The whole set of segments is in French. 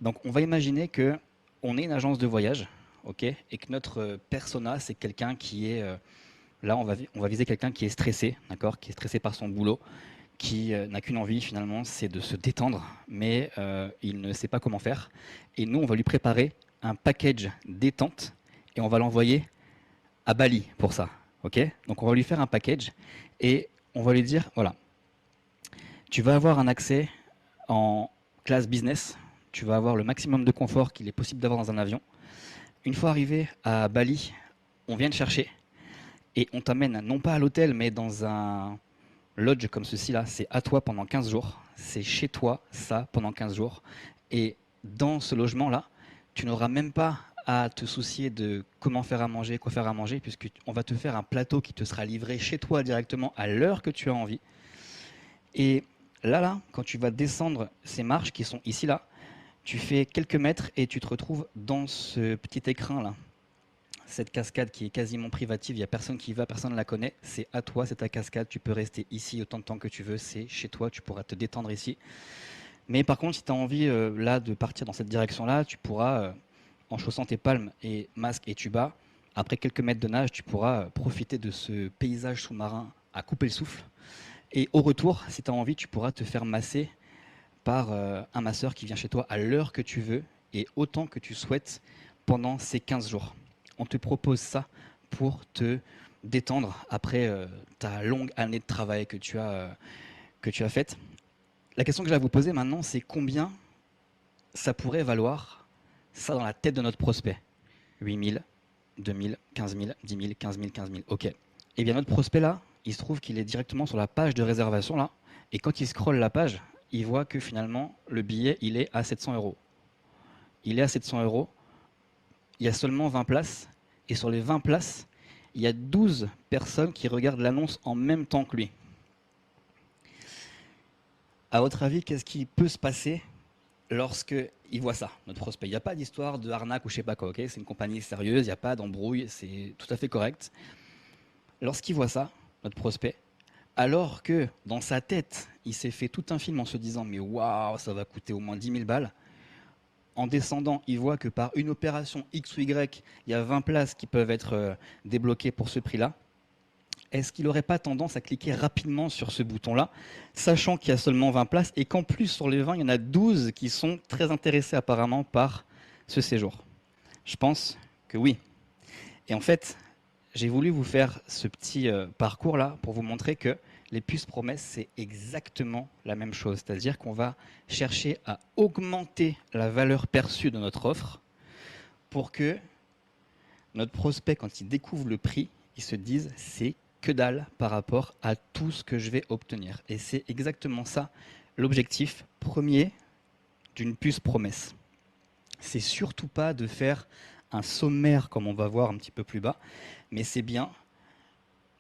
Donc, on va imaginer que on est une agence de voyage, ok, et que notre persona, c'est quelqu'un qui est là, on va viser quelqu'un qui est stressé, d'accord, qui est stressé par son boulot, qui n'a qu'une envie finalement, c'est de se détendre, mais il ne sait pas comment faire. Et nous, on va lui préparer un package détente et on va l'envoyer à Bali pour ça, ok. Donc, on va lui faire un package et on va lui dire, voilà, tu vas avoir un accès en classe business, tu vas avoir le maximum de confort qu'il est possible d'avoir dans un avion. Une fois arrivé à Bali, on vient te chercher et on t'amène non pas à l'hôtel, mais dans un lodge comme ceci là. C'est à toi pendant 15 jours. C'est chez toi, ça, pendant 15 jours. Et dans ce logement là, tu n'auras même pas à te soucier de comment faire à manger, quoi faire à manger, puisqu'on va te faire un plateau qui te sera livré chez toi directement à l'heure que tu as envie. Et là, quand tu vas descendre ces marches qui sont ici là, tu fais quelques mètres et tu te retrouves dans ce petit écrin là. Cette cascade qui est quasiment privative, il n'y a personne qui y va, personne ne la connaît, c'est à toi, c'est ta cascade, tu peux rester ici autant de temps que tu veux, c'est chez toi, tu pourras te détendre ici. Mais par contre, si tu as envie là de partir dans cette direction-là, tu pourras, en chaussant tes palmes et masque et tuba, après quelques mètres de nage, tu pourras profiter de ce paysage sous-marin à couper le souffle. Et au retour, si tu as envie, tu pourras te faire masser par un masseur qui vient chez toi à l'heure que tu veux et autant que tu souhaites pendant ces 15 jours. On te propose ça pour te détendre après ta longue année de travail que tu as faite. La question que j'ai à vous poser maintenant, c'est combien ça pourrait valoir ça dans la tête de notre prospect? 8 000, 2 000, 15 000, 10 000, 15 000, 15 000. Ok. Eh bien, notre prospect là, il se trouve qu'il est directement sur la page de réservation là. Et quand il scrolle la page, il voit que finalement, le billet, il est à 700 euros. Il est à 700 euros. Il y a seulement 20 places. Et sur les 20 places, il y a 12 personnes qui regardent l'annonce en même temps que lui. À votre avis, qu'est-ce qui peut se passer lorsque il voit ça, notre prospect? Il n'y a pas d'histoire de arnaque ou je sais pas quoi, ok? C'est une compagnie sérieuse, il n'y a pas d'embrouille, c'est tout à fait correct. Lorsqu'il voit ça, notre prospect, alors que dans sa tête, il s'est fait tout un film en se disant mais waouh, ça va coûter au moins 10 000 balles. En descendant, il voit que par une opération X ou Y, il y a 20 places qui peuvent être débloquées pour ce prix-là. Est-ce qu'il n'aurait pas tendance à cliquer rapidement sur ce bouton-là, sachant qu'il y a seulement 20 places et qu'en plus sur les 20, il y en a 12 qui sont très intéressés apparemment par ce séjour? Je pense que oui. Et en fait, j'ai voulu vous faire ce petit parcours-là pour vous montrer que les puces promesses, c'est exactement la même chose. C'est-à-dire qu'on va chercher à augmenter la valeur perçue de notre offre pour que notre prospect, quand il découvre le prix, il se dise c'est que dalle par rapport à tout ce que je vais obtenir. Et c'est exactement ça l'objectif premier d'une puce promesse. C'est surtout pas de faire un sommaire comme on va voir un petit peu plus bas, mais c'est bien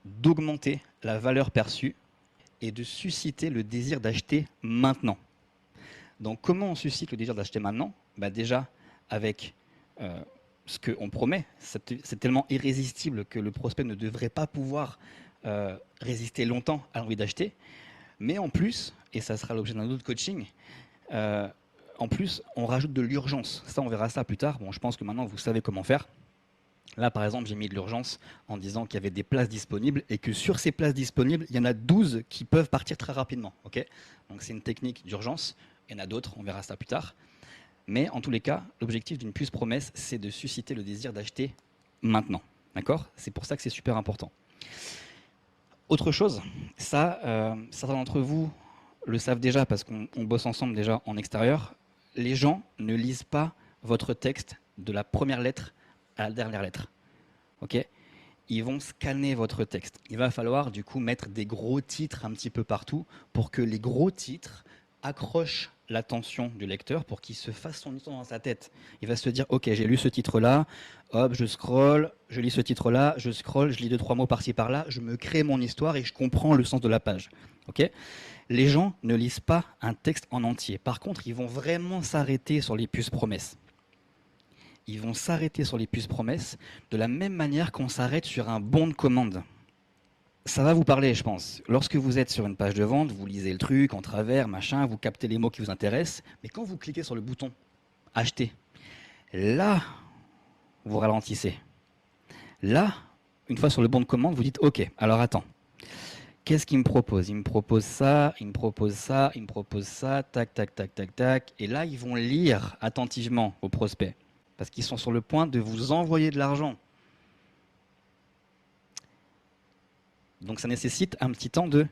d'augmenter la valeur perçue et de susciter le désir d'acheter maintenant. Donc comment on suscite le désir d'acheter maintenant? Déjà avec ce qu'on promet. C'est tellement irrésistible que le prospect ne devrait pas pouvoir résister longtemps à l'envie d'acheter. Mais en plus, et ça sera l'objet d'un autre coaching, en plus, on rajoute de l'urgence. Ça, on verra ça plus tard. Bon, je pense que maintenant, vous savez comment faire. Là, par exemple, j'ai mis de l'urgence en disant qu'il y avait des places disponibles et que sur ces places disponibles, il y en a 12 qui peuvent partir très rapidement. Okay, donc, c'est une technique d'urgence. Il y en a d'autres, on verra ça plus tard. Mais en tous les cas, l'objectif d'une puce promesse, c'est de susciter le désir d'acheter maintenant. D'accord? C'est pour ça que c'est super important. Autre chose, ça, certains d'entre vous le savent déjà parce qu'on bosse ensemble déjà en extérieur. Les gens ne lisent pas votre texte de la première lettre à la dernière lettre. Ok? Ils vont scanner votre texte. Il va falloir du coup mettre des gros titres un petit peu partout pour que les gros titres accrochent l'attention du lecteur pour qu'il se fasse son histoire dans sa tête. Il va se dire, ok, j'ai lu ce titre-là, hop, je scroll, je lis ce titre-là, je scroll, je lis 2-3 mots par-ci par-là, je me crée mon histoire et je comprends le sens de la page. Ok? Les gens ne lisent pas un texte en entier. Par contre, ils vont vraiment s'arrêter sur les puces promesses. Ils vont s'arrêter sur les puces promesses de la même manière qu'on s'arrête sur un bon de commande. Ça va vous parler, je pense. Lorsque vous êtes sur une page de vente, vous lisez le truc en travers, machin, vous captez les mots qui vous intéressent, mais quand vous cliquez sur le bouton acheter. Là, vous ralentissez. Là, une fois sur le bon de commande, vous dites ok, alors attends. Qu'est-ce qu'il me propose? Il me propose ça, il me propose ça, il me propose ça, tac, tac, tac, tac, tac. Et là, ils vont lire attentivement vos prospects. Parce qu'ils sont sur le point de vous envoyer de l'argent. Donc ça nécessite un petit temps de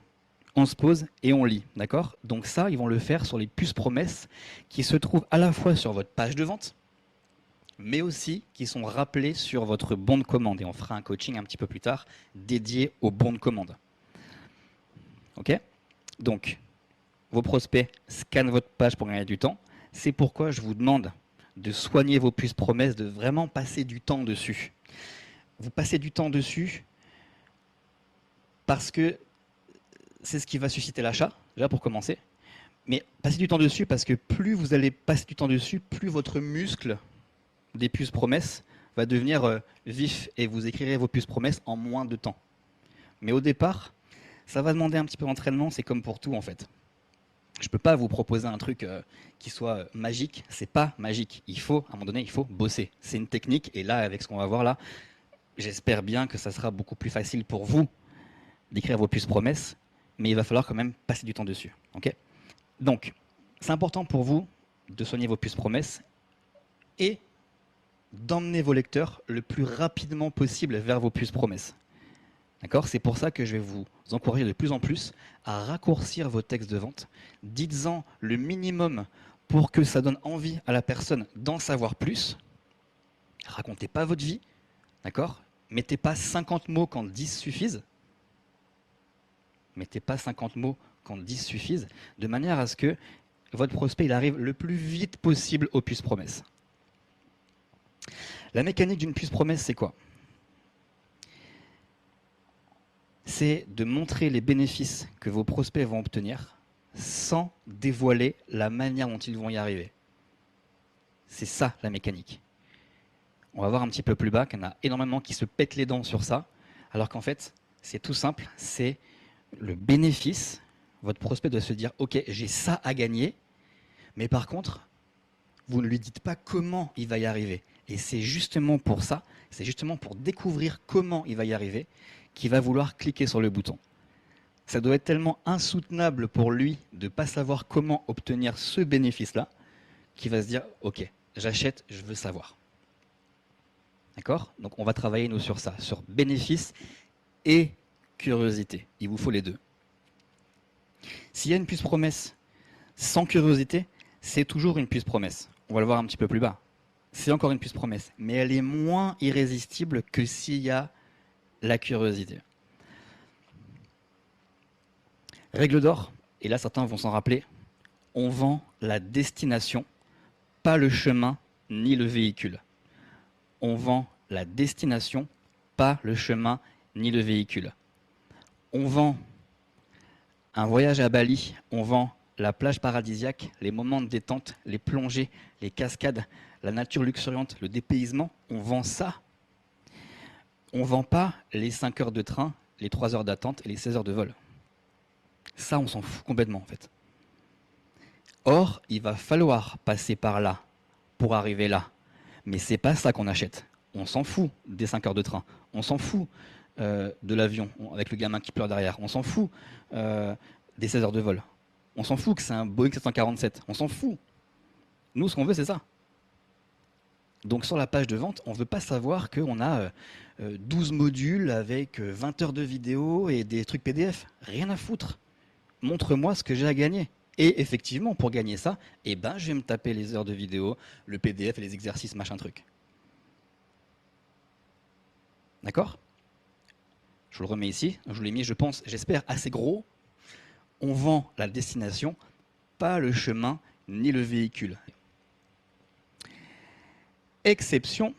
on se pose et on lit, d'accord? Donc ça, ils vont le faire sur les puces promesses qui se trouvent à la fois sur votre page de vente, mais aussi qui sont rappelées sur votre bon de commande. Et on fera un coaching un petit peu plus tard dédié au bon de commande. Ok? Donc, vos prospects scannent votre page pour gagner du temps. C'est pourquoi je vous demande de soigner vos puces promesses, de vraiment passer du temps dessus. Vous passez du temps dessus parce que c'est ce qui va susciter l'achat, déjà pour commencer. Mais passez du temps dessus parce que plus vous allez passer du temps dessus, plus votre muscle des puces promesses va devenir vif et vous écrirez vos puces promesses en moins de temps. Mais au départ, ça va demander un petit peu d'entraînement, c'est comme pour tout en fait. Je ne peux pas vous proposer un truc qui soit magique, c'est pas magique. Il faut, à un moment donné, il faut bosser. C'est une technique et là, avec ce qu'on va voir là, j'espère bien que ça sera beaucoup plus facile pour vous d'écrire vos puces promesses, mais il va falloir quand même passer du temps dessus. Okay? Donc, c'est important pour vous de soigner vos puces promesses et d'emmener vos lecteurs le plus rapidement possible vers vos puces promesses. D'accord? C'est pour ça que je vais vous encourager de plus en plus à raccourcir vos textes de vente. Dites-en le minimum pour que ça donne envie à la personne d'en savoir plus. Racontez pas votre vie, d'accord? Mettez pas 50 mots quand 10 suffisent. Mettez pas 50 mots quand 10 suffisent, de manière à ce que votre prospect il arrive le plus vite possible aux puces promesses. La mécanique d'une puce promesse, c'est quoi? C'est de montrer les bénéfices que vos prospects vont obtenir sans dévoiler la manière dont ils vont y arriver. C'est ça la mécanique. On va voir un petit peu plus bas qu'il y en a énormément qui se pètent les dents sur ça, alors qu'en fait, c'est tout simple, c'est le bénéfice. Votre prospect doit se dire « Ok, j'ai ça à gagner, mais par contre, vous ne lui dites pas comment il va y arriver. » Et c'est justement pour ça, c'est justement pour découvrir comment il va y arriver, qu'il va vouloir cliquer sur le bouton. Ça doit être tellement insoutenable pour lui de ne pas savoir comment obtenir ce bénéfice-là, qu'il va se dire « Ok, j'achète, je veux savoir. » D'accord? Donc on va travailler nous sur ça, sur bénéfice et curiosité. Il vous faut les deux. S'il y a une puce promesse sans curiosité, c'est toujours une puce promesse. On va le voir un petit peu plus bas. C'est encore une puce promesse, mais elle est moins irrésistible que s'il y a la curiosité. Règle d'or, et là certains vont s'en rappeler, on vend la destination, pas le chemin ni le véhicule. On vend la destination, pas le chemin ni le véhicule. On vend un voyage à Bali, on vend la plage paradisiaque, les moments de détente, les plongées, les cascades, la nature luxuriante, le dépaysement, on vend ça. On ne vend pas les 5 heures de train, les 3 heures d'attente et les 16 heures de vol. Ça, on s'en fout complètement en fait. Or, il va falloir passer par là pour arriver là. Mais c'est pas ça qu'on achète. On s'en fout des 5 heures de train. On s'en fout de l'avion avec le gamin qui pleure derrière. On s'en fout des 16 heures de vol. On s'en fout que c'est un Boeing 747. On s'en fout. Nous, ce qu'on veut, c'est ça. Donc sur la page de vente, on ne veut pas savoir qu'on a 12 modules avec 20 heures de vidéo et des trucs PDF. Rien à foutre. Montre-moi ce que j'ai à gagner. Et effectivement, pour gagner ça, eh ben, je vais me taper les heures de vidéo, le PDF et les exercices, machin truc. D'accord? Je vous le remets ici. Je vous l'ai mis, je pense, j'espère, assez gros. On vend la destination, pas le chemin ni le véhicule. Exception.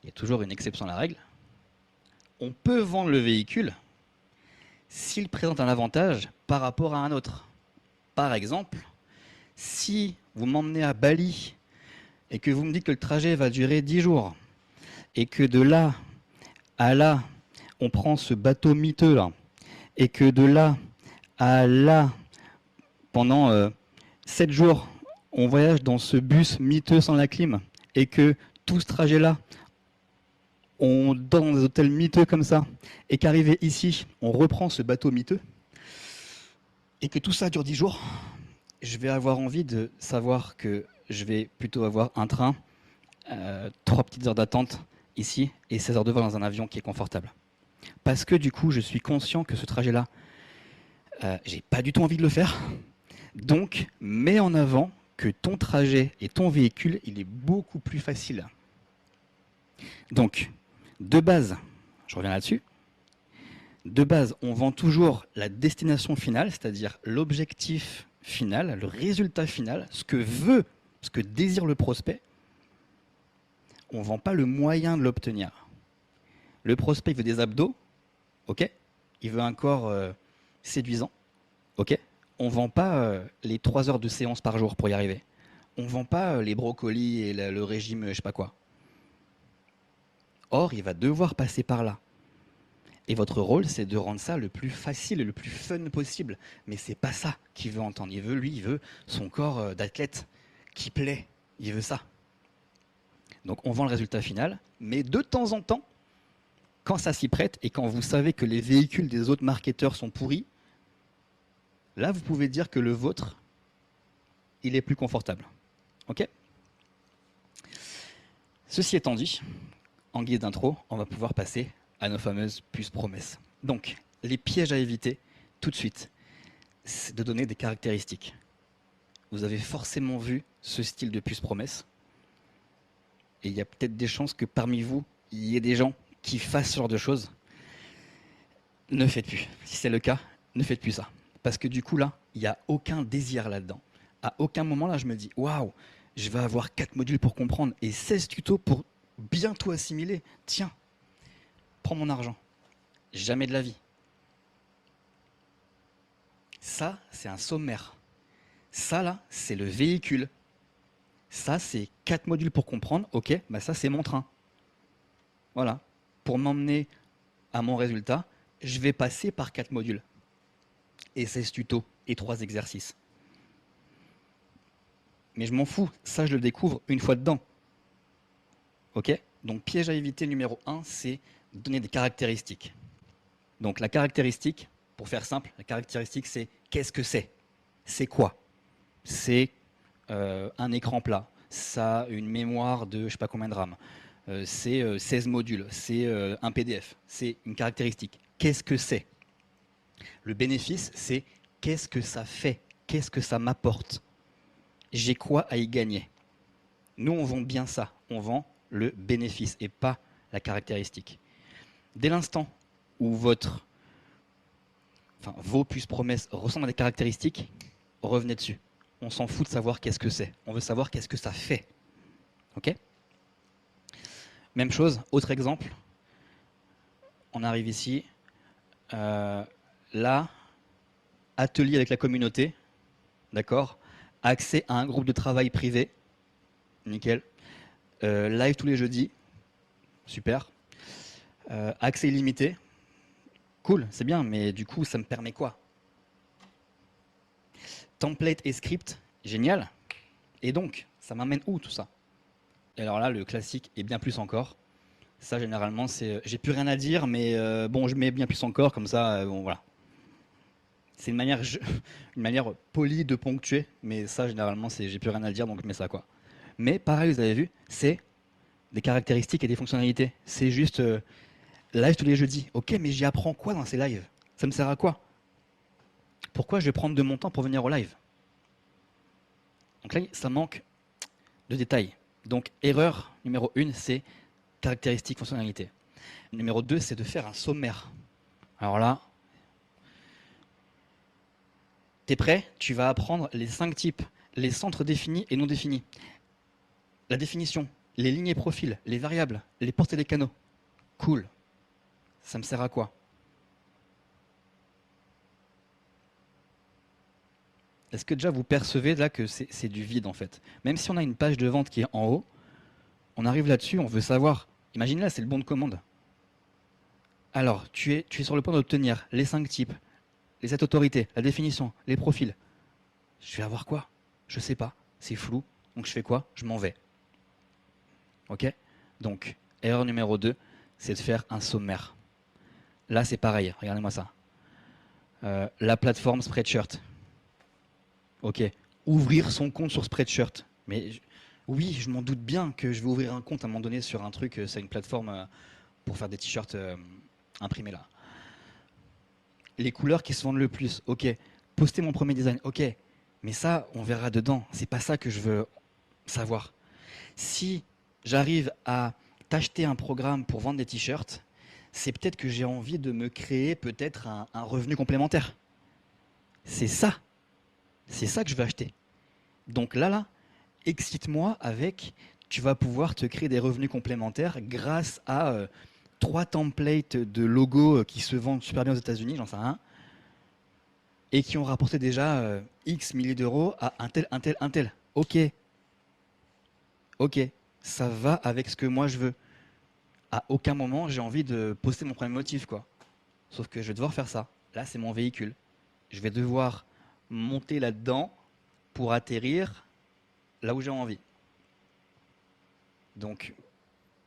Il y a toujours une exception à la règle. On peut vendre le véhicule s'il présente un avantage par rapport à un autre. Par exemple, si vous m'emmenez à Bali et que vous me dites que le trajet va durer 10 jours et que de là à là, on prend ce bateau miteux là et que de là à là, pendant 7 jours, on voyage dans ce bus miteux sans la clim et que tout ce trajet-là, on dort dans des hôtels miteux comme ça, et qu'arrivé ici, on reprend ce bateau miteux, et que tout ça dure 10 jours, je vais avoir envie de savoir que je vais plutôt avoir un train, 3 petites heures d'attente ici, et 16 heures de vol dans un avion qui est confortable. Parce que du coup, je suis conscient que ce trajet-là, j'ai pas du tout envie de le faire. Donc, mets en avant que ton trajet et ton véhicule, il est beaucoup plus facile. Donc, de base, je reviens là-dessus, de base, on vend toujours la destination finale, c'est-à-dire l'objectif final, le résultat final, ce que désire le prospect. On ne vend pas le moyen de l'obtenir. Le prospect il veut des abdos, ok. Il veut un corps séduisant, ok. On ne vend pas les 3 heures de séance par jour pour y arriver. On ne vend pas les brocolis et le régime je sais pas quoi. Or, il va devoir passer par là. Et votre rôle, c'est de rendre ça le plus facile et le plus fun possible. Mais c'est pas ça qu'il veut entendre. Il veut son corps d'athlète qui plaît. Il veut ça. Donc on vend le résultat final, mais de temps en temps, quand ça s'y prête et quand vous savez que les véhicules des autres marketeurs sont pourris, là vous pouvez dire que le vôtre, il est plus confortable. Ok ? Ceci étant dit, en guise d'intro, on va pouvoir passer à nos fameuses puces promesses. Donc, les pièges à éviter tout de suite, c'est de donner des caractéristiques. Vous avez forcément vu ce style de puce promesse. Et il y a peut-être des chances que parmi vous, il y ait des gens qui fassent ce genre de choses. Ne faites plus. Si c'est le cas, ne faites plus ça. Parce que du coup, là, il n'y a aucun désir là-dedans. À aucun moment, là, je me dis, waouh, je vais avoir 4 modules pour comprendre et 16 tutos pour bien tout assimiler. Tiens, prends mon argent. Jamais de la vie. Ça, c'est un sommaire. Ça, là, c'est le véhicule. Ça, c'est 4 modules pour comprendre. Ok, bah ça, c'est mon train. Voilà. Pour m'emmener à mon résultat, je vais passer par 4 modules. Et 16 tutos et 3 exercices. Mais je m'en fous. Ça, je le découvre une fois dedans. Ok ? Donc, piège à éviter numéro 1, c'est donner des caractéristiques. Donc, la caractéristique, pour faire simple, la caractéristique, c'est qu'est-ce que c'est ? C'est quoi ? C'est un écran plat. Ça a une mémoire de je ne sais pas combien de RAM. C'est 16 modules. C'est un PDF. C'est une caractéristique. Qu'est-ce que c'est ? Le bénéfice, c'est qu'est-ce que ça fait ? Qu'est-ce que ça m'apporte ? J'ai quoi à y gagner ? Nous, on vend bien ça. On vend le bénéfice et pas la caractéristique. Dès l'instant où vos puces promesses ressemblent à des caractéristiques, revenez dessus. On s'en fout de savoir qu'est-ce que c'est. On veut savoir qu'est-ce que ça fait. Ok ? Même chose, autre exemple. On arrive ici. Là, atelier avec la communauté. D'accord ? Accès à un groupe de travail privé. Nickel. Live tous les jeudis. Super. Accès illimité. Cool, c'est bien, mais du coup, ça me permet quoi ? Template et script, génial. Et donc, ça m'amène où tout ça ? Et alors là, le classique est bien plus encore. Ça, généralement, c'est j'ai plus rien à dire, mais bon, je mets bien plus encore, comme ça, bon, voilà. C'est une manière polie de ponctuer, mais ça, généralement, c'est j'ai plus rien à dire, donc je mets ça, quoi. Mais pareil, vous avez vu, c'est des caractéristiques et des fonctionnalités. C'est juste live tous les jeudis. Ok, mais j'y apprends quoi dans ces lives ? Ça me sert à quoi ? Pourquoi je vais prendre de mon temps pour venir au live ? Donc là, ça manque de détails. Donc, erreur numéro 1, c'est caractéristiques, fonctionnalités. Numéro 2, c'est de faire un sommaire. Alors là, t'es prêt ? Tu vas apprendre les 5 types, les centres définis et non définis. La définition, les lignes et profils, les variables, les portes et les canaux. Cool. Ça me sert à quoi ? Est-ce que déjà vous percevez là que c'est du vide en fait ? Même si on a une page de vente qui est en haut, on arrive là-dessus, on veut savoir. Imagine là, c'est le bon de commande. Alors, tu es sur le point d'obtenir les 5 types, les 7 autorités, la définition, les profils. Je vais avoir quoi ? Je sais pas. c'est flou. Donc je fais quoi? Je m'en vais. Ok? Donc, erreur numéro 2, c'est de faire un sommaire. Là, c'est pareil. Regardez-moi ça. La plateforme Spreadshirt. Ok. Ouvrir son compte sur Spreadshirt. Oui, je m'en doute bien que je vais ouvrir un compte à un moment donné sur un truc, c'est une plateforme pour faire des t-shirts imprimés là. Les couleurs qui se vendent le plus, ok. Poster mon premier design, ok. Mais ça, on verra dedans. C'est pas ça que je veux savoir. Si j'arrive à t'acheter un programme pour vendre des t-shirts, c'est peut-être que j'ai envie de me créer peut-être un revenu complémentaire. C'est ça. C'est ça que je veux acheter. Donc là, excite-moi avec, tu vas pouvoir te créer des revenus complémentaires grâce à 3 templates de logos qui se vendent super bien aux États-Unis, j'en sais rien, et qui ont rapporté déjà X milliers d'euros à un tel, un tel, un tel. Ok, ok, ça va avec ce que moi je veux. À aucun moment j'ai envie de poster mon premier motif, quoi. Sauf que je vais devoir faire ça. Là, c'est mon véhicule. Je vais devoir monter là-dedans pour atterrir là où j'ai envie. Donc,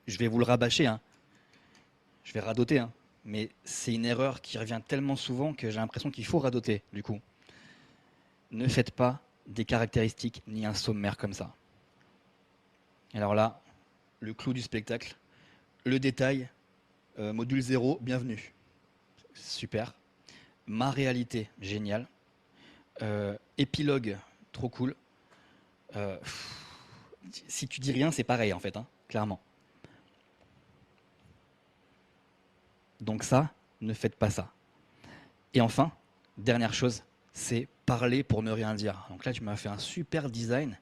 je vais vous le rabâcher, hein. Je vais radoter, hein. Mais c'est une erreur qui revient tellement souvent que j'ai l'impression qu'il faut radoter, du coup. Ne faites pas des caractéristiques ni un sommaire comme ça. Alors là, le clou du spectacle, le détail, module 0, bienvenue. Super. Ma réalité, génial. Épilogue, trop cool. Euh, si tu dis rien, c'est pareil en fait, hein, clairement. Donc ça, ne faites pas ça. Et enfin, dernière chose, c'est parler pour ne rien dire. Donc là, tu m'as fait un super design,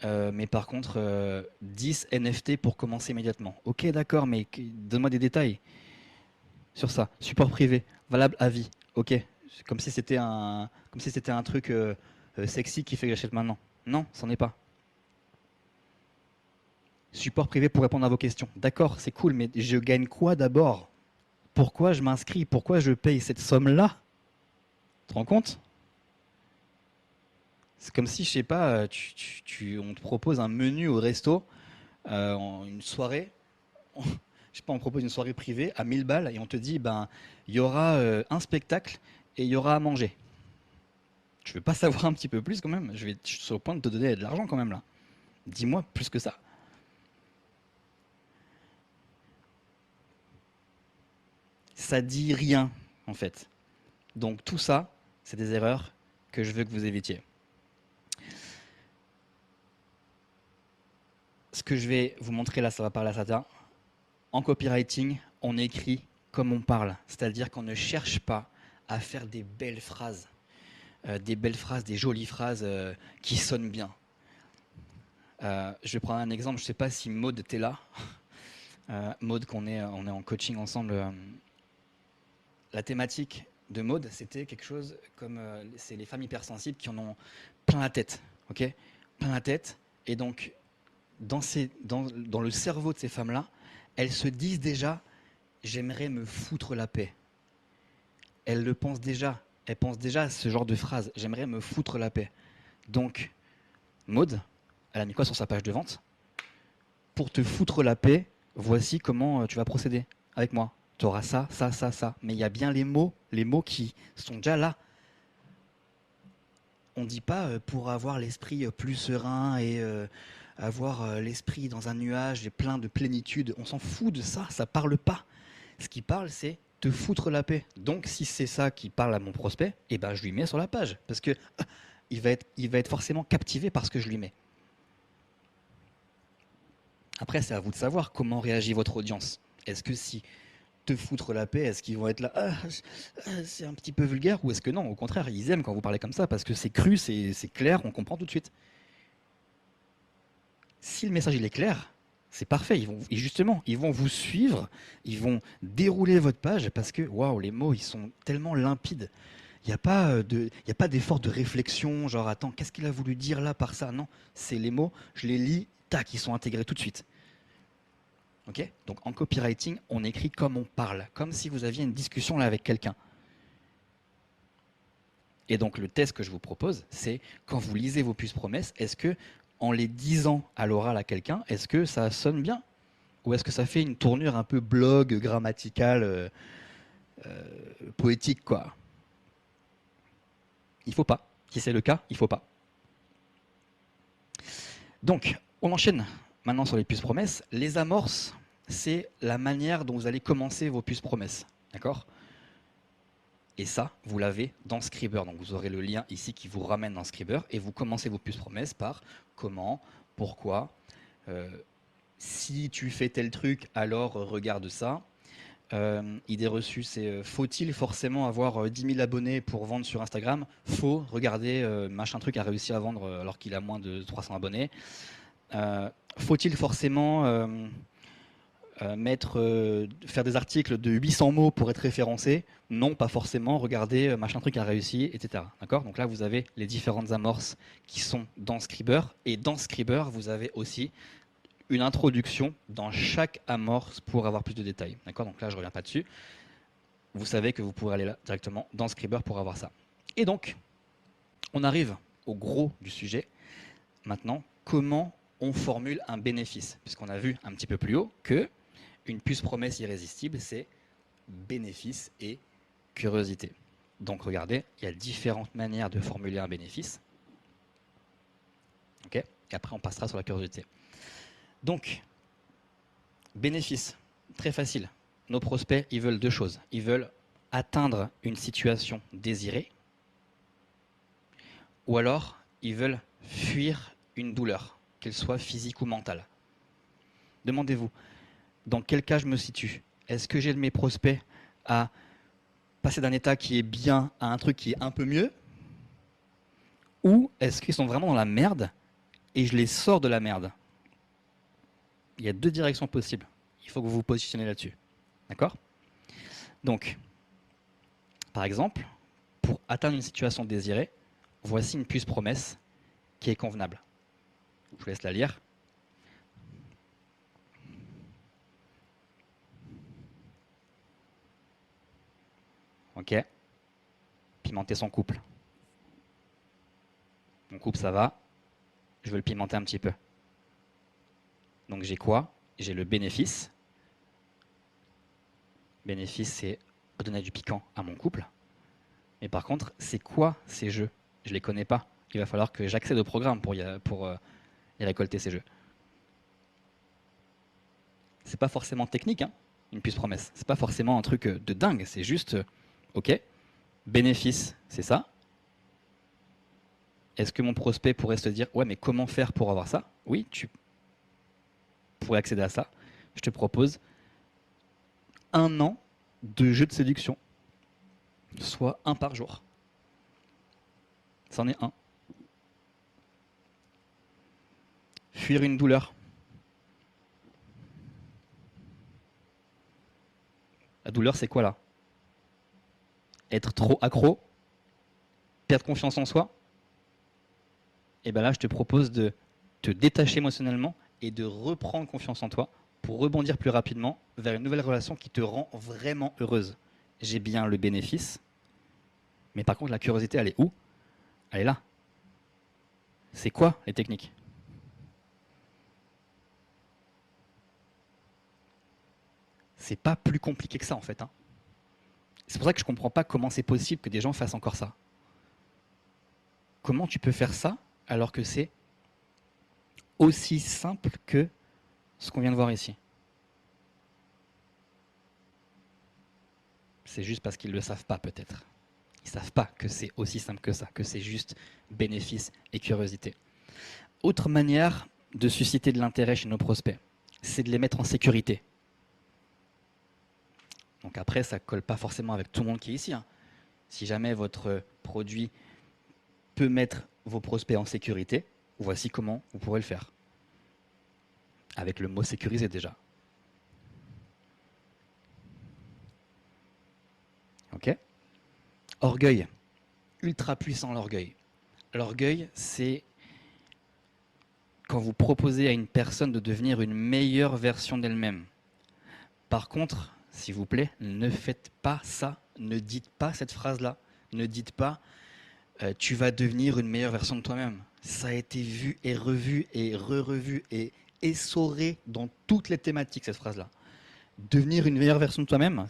mais par contre, 10 NFT pour commencer immédiatement. Ok, d'accord, mais donne-moi des détails sur ça. Support privé, valable à vie. Ok, comme si c'était un truc sexy qui fait que j'achète maintenant. Non, c'en est pas. Support privé pour répondre à vos questions. D'accord, c'est cool, mais je gagne quoi d'abord? Pourquoi je m'inscris? Pourquoi je paye cette somme-là? Tu te rends compte? C'est comme si, je sais pas, on te propose un menu au resto, une soirée, je sais pas, on propose une soirée privée à 1000 balles et on te dit, ben, il y aura un spectacle et il y aura à manger. Tu veux pas savoir un petit peu plus quand même? Je suis sur le point de te donner de l'argent quand même là. Dis-moi plus que ça. Ça dit rien en fait. Donc tout ça, c'est des erreurs que je veux que vous évitiez. Ce que je vais vous montrer là, ça va parler à Sata. En copywriting, on écrit comme on parle, c'est-à-dire qu'on ne cherche pas à faire des belles phrases, des jolies phrases qui sonnent bien. Je vais prendre un exemple, je ne sais pas si Maud était là. Maud, on est en coaching ensemble. La thématique de Maud, c'était quelque chose comme c'est les femmes hypersensibles qui en ont plein la tête, ok? Plein la tête, et donc dans le cerveau de ces femmes-là, elles se disent déjà, j'aimerais me foutre la paix. Elles le pensent déjà. Elles pensent déjà à ce genre de phrase, j'aimerais me foutre la paix. Donc, Maud, elle a mis quoi sur sa page de vente? Pour te foutre la paix, voici comment tu vas procéder avec moi. Tu auras ça, ça, ça, ça. Mais il y a bien les mots qui sont déjà là. On ne dit pas pour avoir l'esprit plus serein et avoir l'esprit dans un nuage et plein de plénitude. On s'en fout de ça, ça parle pas. Ce qui parle, c'est te foutre la paix. Donc, si c'est ça qui parle à mon prospect, eh ben, je lui mets sur la page. Parce que il va être forcément captivé par ce que je lui mets. Après, c'est à vous de savoir comment réagit votre audience. Est-ce que si te foutre la paix, est-ce qu'ils vont être là, c'est un petit peu vulgaire, ou est-ce que non, au contraire, ils aiment quand vous parlez comme ça, parce que c'est cru, c'est clair, on comprend tout de suite. Si le message il est clair, c'est parfait. Et justement, ils vont vous suivre, ils vont dérouler votre page parce que waouh, les mots ils sont tellement limpides. Il n'y a pas il a pas d'effort de réflexion, genre attends, qu'est-ce qu'il a voulu dire là par ça? Non, c'est les mots, je les lis, tac, ils sont intégrés tout de suite. Ok? Donc en copywriting, on écrit comme on parle, comme si vous aviez une discussion là avec quelqu'un. Et donc le test que je vous propose, c'est quand vous lisez vos puces promesses, est-ce que en les disant à l'oral à quelqu'un, est-ce que ça sonne bien? Ou est-ce que ça fait une tournure un peu blog, grammaticale, poétique, quoi? Il faut pas. Si c'est le cas, il faut pas. Donc, on enchaîne maintenant sur les puces promesses. Les amorces, c'est la manière dont vous allez commencer vos puces promesses. D'accord? Et ça, vous l'avez dans Scriber. Donc, vous aurez le lien ici qui vous ramène dans Scriber. Et vous commencez vos puces promesses par comment, pourquoi, si tu fais tel truc, alors regarde ça. Idée reçue, c'est faut-il forcément avoir 10 000 abonnés pour vendre sur Instagram? Faux, regardez, machin truc a réussi à vendre alors qu'il a moins de 300 abonnés. Faut-il forcément faire des articles de 800 mots pour être référencé? Non, pas forcément. Regardez, machin truc a réussi, etc. D'accord? Donc là, vous avez les différentes amorces qui sont dans Scriber. Et dans Scriber, vous avez aussi une introduction dans chaque amorce pour avoir plus de détails. D'accord? Donc là, je ne reviens pas dessus. Vous savez que vous pourrez aller là directement dans Scriber pour avoir ça. Et donc, on arrive au gros du sujet. Maintenant, comment on formule un bénéfice? Puisqu'on a vu un petit peu plus haut que une puce promesse irrésistible, c'est bénéfice et curiosité. Donc regardez, il y a différentes manières de formuler un bénéfice. Ok? Et après, on passera sur la curiosité. Donc, bénéfice, très facile. Nos prospects, ils veulent deux choses. Ils veulent atteindre une situation désirée, ou alors ils veulent fuir une douleur, qu'elle soit physique ou mentale. Demandez-vous, dans quel cas je me situe? Est-ce que j'aide mes prospects à passer d'un état qui est bien à un truc qui est un peu mieux? Ou est-ce qu'ils sont vraiment dans la merde et je les sors de la merde? Il y a deux directions possibles. Il faut que vous vous positionnez là-dessus. D'accord? Donc, par exemple, pour atteindre une situation désirée, voici une puce promesse qui est convenable. Je vous laisse la lire. Ok. Pimenter son couple. Mon couple, ça va. Je veux le pimenter un petit peu. Donc j'ai quoi? J'ai le bénéfice. Bénéfice, c'est redonner du piquant à mon couple. Mais par contre, c'est quoi ces jeux? Je ne les connais pas. Il va falloir que j'accède au programme pour y récolter ces jeux. C'est pas forcément technique, hein, une puce promesse. C'est pas forcément un truc de dingue. C'est juste, ok, bénéfice, c'est ça. Est-ce que mon prospect pourrait se dire, ouais, mais comment faire pour avoir ça? Oui, tu pourrais accéder à ça. Je te propose 1 an de jeu de séduction, soit 1 par jour. C'en est un. Fuir une douleur. La douleur, c'est quoi là? Être trop accro, perdre confiance en soi. Et bien là, je te propose de te détacher émotionnellement et de reprendre confiance en toi pour rebondir plus rapidement vers une nouvelle relation qui te rend vraiment heureuse. J'ai bien le bénéfice, mais par contre, la curiosité, elle est où? Elle est là. C'est quoi les techniques? C'est pas plus compliqué que ça en fait. Hein. C'est pour ça que je comprends pas comment c'est possible que des gens fassent encore ça. Comment tu peux faire ça alors que c'est aussi simple que ce qu'on vient de voir ici? C'est juste parce qu'ils ne le savent pas peut-être. Ils ne savent pas que c'est aussi simple que ça, que c'est juste bénéfice et curiosité. Autre manière de susciter de l'intérêt chez nos prospects, c'est de les mettre en sécurité. Donc après, ça ne colle pas forcément avec tout le monde qui est ici. Hein. Si jamais votre produit peut mettre vos prospects en sécurité, voici comment vous pourrez le faire. Avec le mot sécurisé déjà. Ok? Orgueil. Ultra puissant l'orgueil. L'orgueil, c'est quand vous proposez à une personne de devenir une meilleure version d'elle-même. Par contre, s'il vous plaît, ne faites pas ça. Ne dites pas cette phrase-là. Ne dites pas Tu vas devenir une meilleure version de toi-même. Ça a été vu et revu et re-revu et essoré dans toutes les thématiques, cette phrase-là. Devenir une meilleure version de toi-même,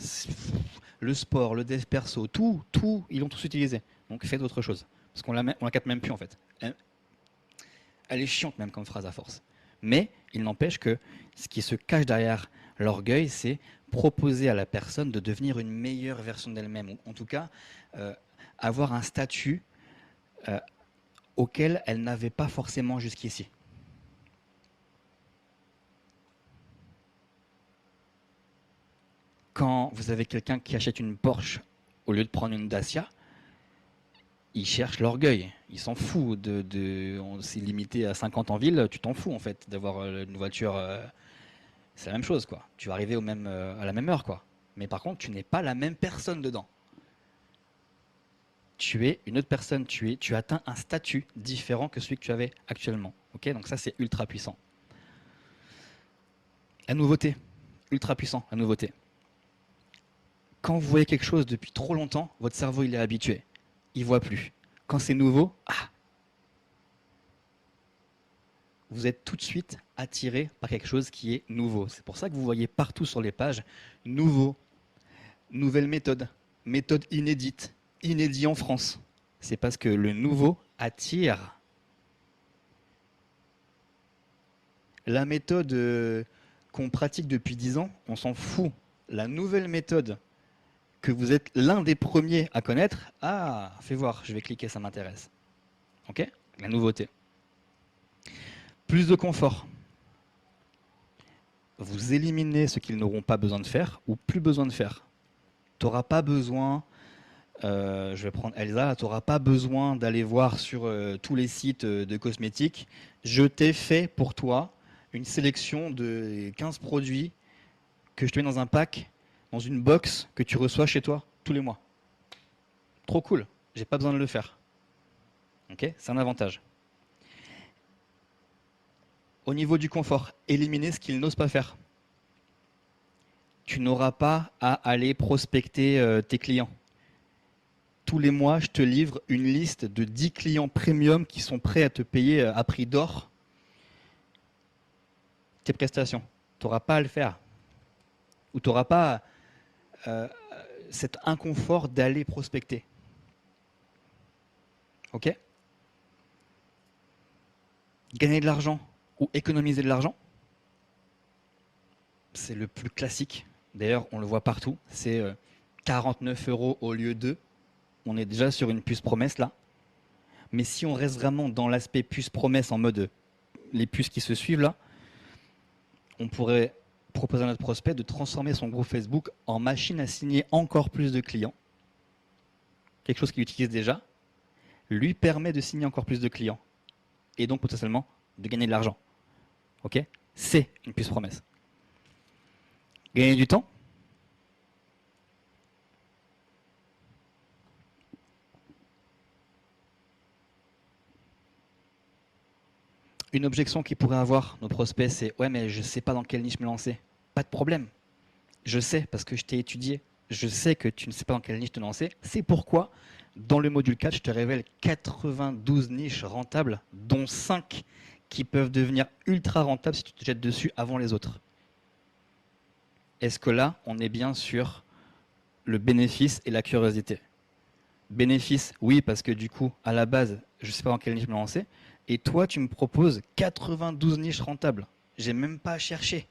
le sport, le dev perso, tout, ils l'ont tous utilisé. Donc faites autre chose. Parce on la capte même plus en fait. Elle est chiante même comme phrase à force. Mais il n'empêche que ce qui se cache derrière l'orgueil, c'est proposer à la personne de devenir une meilleure version d'elle-même. Ou en tout cas, euh, avoir un statut euh, auquel elle n'avait pas forcément jusqu'ici. Quand vous avez quelqu'un qui achète une Porsche au lieu de prendre une Dacia, il cherche l'orgueil. Il s'en fout. C'est limité à 50 en ville, tu t'en fous en fait d'avoir une voiture. C'est la même chose quoi. Tu vas arriver à la même heure quoi. Mais par contre, tu n'es pas la même personne dedans. Tu es une autre personne. Tu atteins un statut différent que celui que tu avais actuellement. Ok, donc ça c'est ultra puissant. La nouveauté, ultra puissant, la nouveauté. Quand vous voyez quelque chose depuis trop longtemps, votre cerveau il est habitué. Il voit plus. Quand c'est nouveau, vous êtes tout de suite attiré par quelque chose qui est nouveau. C'est pour ça que vous voyez partout sur les pages nouveau, nouvelle méthode, méthode inédite, inédit en France. C'est parce que le nouveau attire. La méthode qu'on pratique depuis 10 ans, on s'en fout. La nouvelle méthode que vous êtes l'un des premiers à connaître, fais voir, je vais cliquer, ça m'intéresse. Ok? La nouveauté. Plus de confort. Vous éliminez ce qu'ils n'auront pas besoin de faire ou plus besoin de faire. Tu n'auras pas besoin, je vais prendre Elsa, tu n'auras pas besoin d'aller voir sur tous les sites de cosmétiques. Je t'ai fait pour toi une sélection de 15 produits que je te mets dans un pack, dans une box que tu reçois chez toi tous les mois. Trop cool, j'ai pas besoin de le faire. Ok, c'est un avantage. Au niveau du confort, éliminer ce qu'ils n'osent pas faire. Tu n'auras pas à aller prospecter tes clients. Tous les mois, je te livre une liste de 10 clients premium qui sont prêts à te payer à prix d'or tes prestations. Tu n'auras pas à le faire. Ou tu n'auras pas euh, cet inconfort d'aller prospecter. Ok? Gagner de l'argent ou économiser de l'argent, c'est le plus classique. D'ailleurs, on le voit partout. C'est 49 € au lieu de. On est déjà sur une puce promesse là. Mais si on reste vraiment dans l'aspect puce promesse en mode les puces qui se suivent là, on pourrait proposer à notre prospect de transformer son groupe Facebook en machine à signer encore plus de clients. Quelque chose qu'il utilise déjà lui permet de signer encore plus de clients et donc potentiellement de gagner de l'argent. Ok? C'est une puce promesse. Gagner du temps. Une objection qu'ils pourraient avoir nos prospects, c'est ouais mais je sais pas dans quelle niche me lancer. Pas de problème. Je sais parce que je t'ai étudié. Je sais que tu ne sais pas dans quelle niche te lancer. C'est pourquoi dans le module 4, je te révèle 92 niches rentables, dont 5 qui peuvent devenir ultra rentables si tu te jettes dessus avant les autres. Est-ce que là, on est bien sur le bénéfice et la curiosité? Bénéfice, oui, parce que du coup, à la base, je ne sais pas dans quelle niche me lancer. Et toi, tu me proposes 92 niches rentables. J'ai même pas à chercher.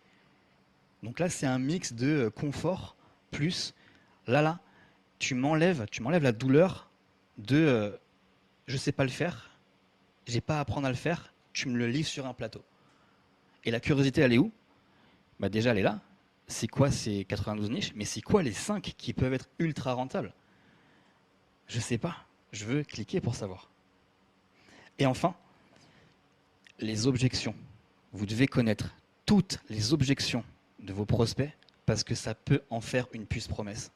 Donc là, c'est un mix de confort plus là, tu m'enlèves la douleur de je sais pas le faire, j'ai pas à apprendre à le faire, tu me le livres sur un plateau. Et la curiosité, elle est où? Bah déjà, elle est là. C'est quoi ces 92 niches? Mais c'est quoi les 5 qui peuvent être ultra rentables? Je sais pas. Je veux cliquer pour savoir. Et enfin, les objections. Vous devez connaître toutes les objections de vos prospects parce que ça peut en faire une puce promesse.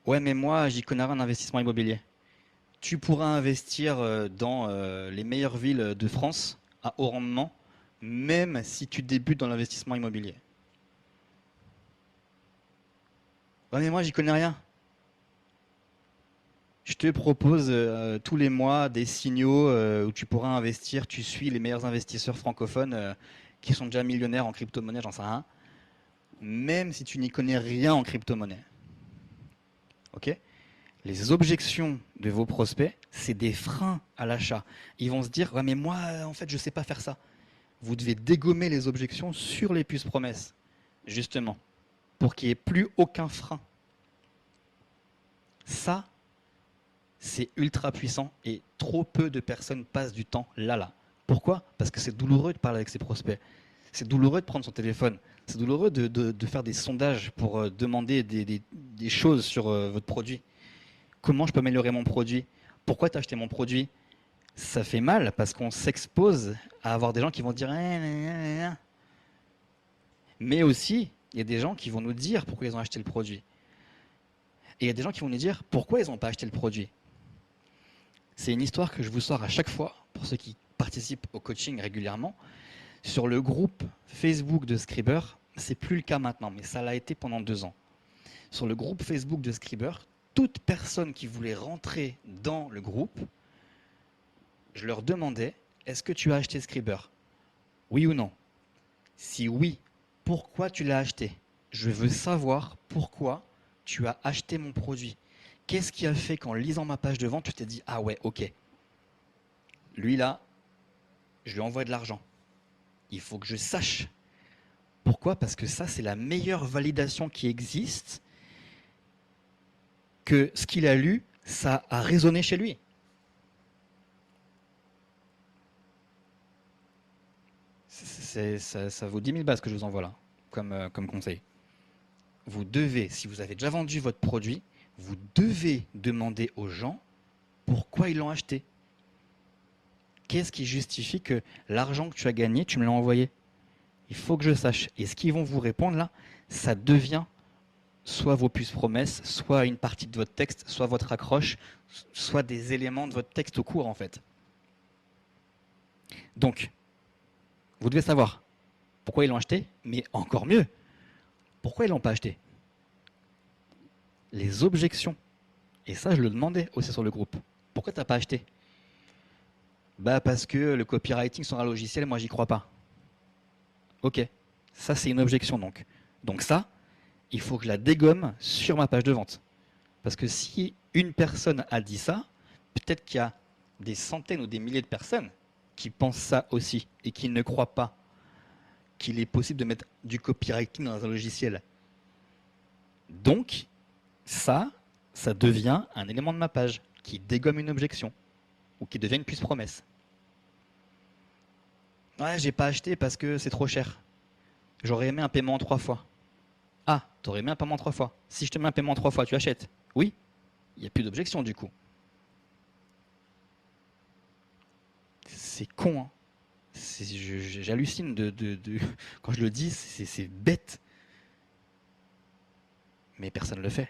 Ouais, mais moi, j'y connais rien en investissement immobilier. Tu pourras investir dans les meilleures villes de France à haut rendement, même si tu débutes dans l'investissement immobilier. Ouais, mais moi, j'y connais rien. Je te propose tous les mois des signaux où tu pourras investir. Tu suis les meilleurs investisseurs francophones qui sont déjà millionnaires en crypto-monnaie, j'en sais rien. Même si tu n'y connais rien en crypto-monnaie. Ok? Les objections de vos prospects, c'est des freins à l'achat. Ils vont se dire, ouais, mais moi, en fait, je ne sais pas faire ça. Vous devez dégommer les objections sur les puces promesses, justement, pour qu'il n'y ait plus aucun frein. Ça, c'est ultra puissant et trop peu de personnes passent du temps là. Pourquoi? Parce que c'est douloureux de parler avec ses prospects. C'est douloureux de prendre son téléphone. C'est douloureux de faire des sondages pour demander des choses sur votre produit. Comment je peux améliorer mon produit? Pourquoi tu as acheté mon produit? Ça fait mal parce qu'on s'expose à avoir des gens qui vont dire mais aussi, il y a des gens qui vont nous dire pourquoi ils ont acheté le produit. Et il y a des gens qui vont nous dire pourquoi ils n'ont pas acheté le produit. C'est une histoire que je vous sors à chaque fois, pour ceux qui participent au coaching régulièrement. Sur le groupe Facebook de Scriber, c'est plus le cas maintenant, mais ça l'a été pendant 2 ans. Sur le groupe Facebook de Scriber, toute personne qui voulait rentrer dans le groupe, je leur demandais, est-ce que tu as acheté Scriber? Oui ou non? Si oui, pourquoi tu l'as acheté? Je veux savoir pourquoi tu as acheté mon produit. Qu'est-ce qui a fait qu'en lisant ma page de vente, tu t'es dit, ah ouais, ok. Lui là, je lui envoie de l'argent. Il faut que je sache. Pourquoi? Parce que ça, c'est la meilleure validation qui existe, que ce qu'il a lu, ça a résonné chez lui. Ça vaut 10 000 balles que je vous envoie là, comme conseil. Vous devez, si vous avez déjà vendu votre produit, vous devez demander aux gens pourquoi ils l'ont acheté. Qu'est-ce qui justifie que l'argent que tu as gagné, tu me l'as envoyé? Il faut que je sache. Et ce qu'ils vont vous répondre là, ça devient soit vos puces promesses, soit une partie de votre texte, soit votre accroche, soit des éléments de votre texte au cours en fait. Donc, vous devez savoir pourquoi ils l'ont acheté, mais encore mieux, pourquoi ils l'ont pas acheté. Les objections. Et ça, je le demandais aussi sur le groupe. Pourquoi tu n'as pas acheté? Bah parce que le copywriting sur un logiciel, moi j'y crois pas. Ok, ça c'est une objection donc. Donc ça, il faut que je la dégomme sur ma page de vente. Parce que si une personne a dit ça, peut-être qu'il y a des centaines ou des milliers de personnes qui pensent ça aussi et qui ne croient pas qu'il est possible de mettre du copywriting dans un logiciel. Donc, ça devient un élément de ma page qui dégomme une objection ou qui devient une puce promesse. Ouais, j'ai pas acheté parce que c'est trop cher. J'aurais aimé un paiement en 3 fois. Ah, t'aurais aimé un paiement en 3 fois. Si je te mets un paiement en 3 fois, tu achètes? Oui, il n'y a plus d'objection du coup. C'est con, hein. J'hallucine quand je le dis, c'est bête. Mais personne ne le fait.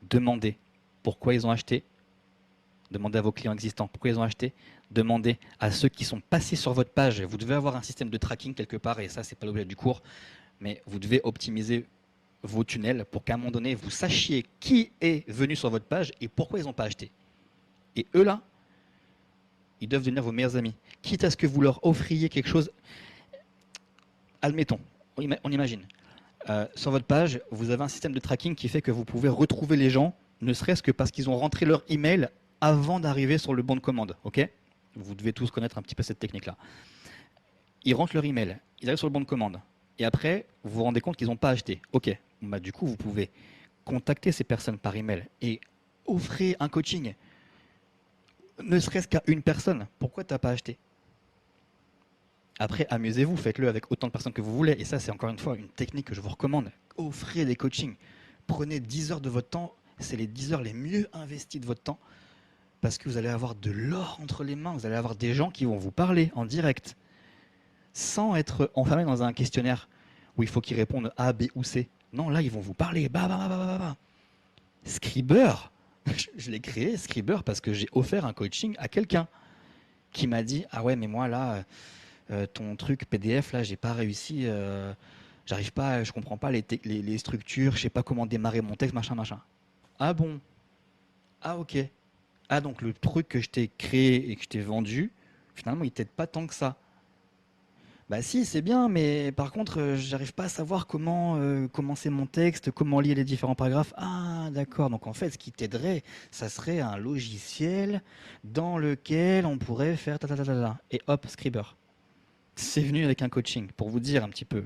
Demandez pourquoi ils ont acheté. Demandez à vos clients existants pourquoi ils ont acheté. Demandez à ceux qui sont passés sur votre page. Vous devez avoir un système de tracking quelque part, et ça, c'est pas l'objet du cours. Mais vous devez optimiser vos tunnels pour qu'à un moment donné, vous sachiez qui est venu sur votre page et pourquoi ils n'ont pas acheté. Et eux là, ils doivent devenir vos meilleurs amis. Quitte à ce que vous leur offriez quelque chose, admettons, on imagine. Sur votre page, vous avez un système de tracking qui fait que vous pouvez retrouver les gens, ne serait-ce que parce qu'ils ont rentré leur email avant d'arriver sur le bon de commande. Ok? Vous devez tous connaître un petit peu cette technique-là. Ils rentrent leur email, ils arrivent sur le bon de commande. Et après, vous vous rendez compte qu'ils n'ont pas acheté. Ok, bah, du coup, vous pouvez contacter ces personnes par email et offrir un coaching, ne serait-ce qu'à une personne. Pourquoi tu n'as pas acheté? Après, amusez-vous, faites-le avec autant de personnes que vous voulez. Et ça, c'est encore une fois une technique que je vous recommande. Offrez des coachings. Prenez 10 heures de votre temps. C'est les 10 heures les mieux investies de votre temps. Parce que vous allez avoir de l'or entre les mains. Vous allez avoir des gens qui vont vous parler en direct. Sans être enfermé dans un questionnaire où il faut qu'ils répondent A, B ou C. Non, là, ils vont vous parler. Scriber, je l'ai créé, Scriber, parce que j'ai offert un coaching à quelqu'un qui m'a dit « Ah ouais, mais moi, là, ton truc PDF, là, j'ai pas réussi J'arrive pas, je comprends pas les structures, je sais pas comment démarrer mon texte, machin, machin. Ah bon? Ah ok. Ah donc le truc que je t'ai créé et que je t'ai vendu, finalement il t'aide pas tant que ça. Bah si, c'est bien, mais par contre, j'arrive pas à savoir comment commencer mon texte, comment lier les différents paragraphes. Ah, d'accord. Donc en fait, ce qui t'aiderait, ça serait un logiciel dans lequel on pourrait faire ta ta ta ta ta. Et hop, Scriber. C'est venu avec un coaching pour vous dire un petit peu.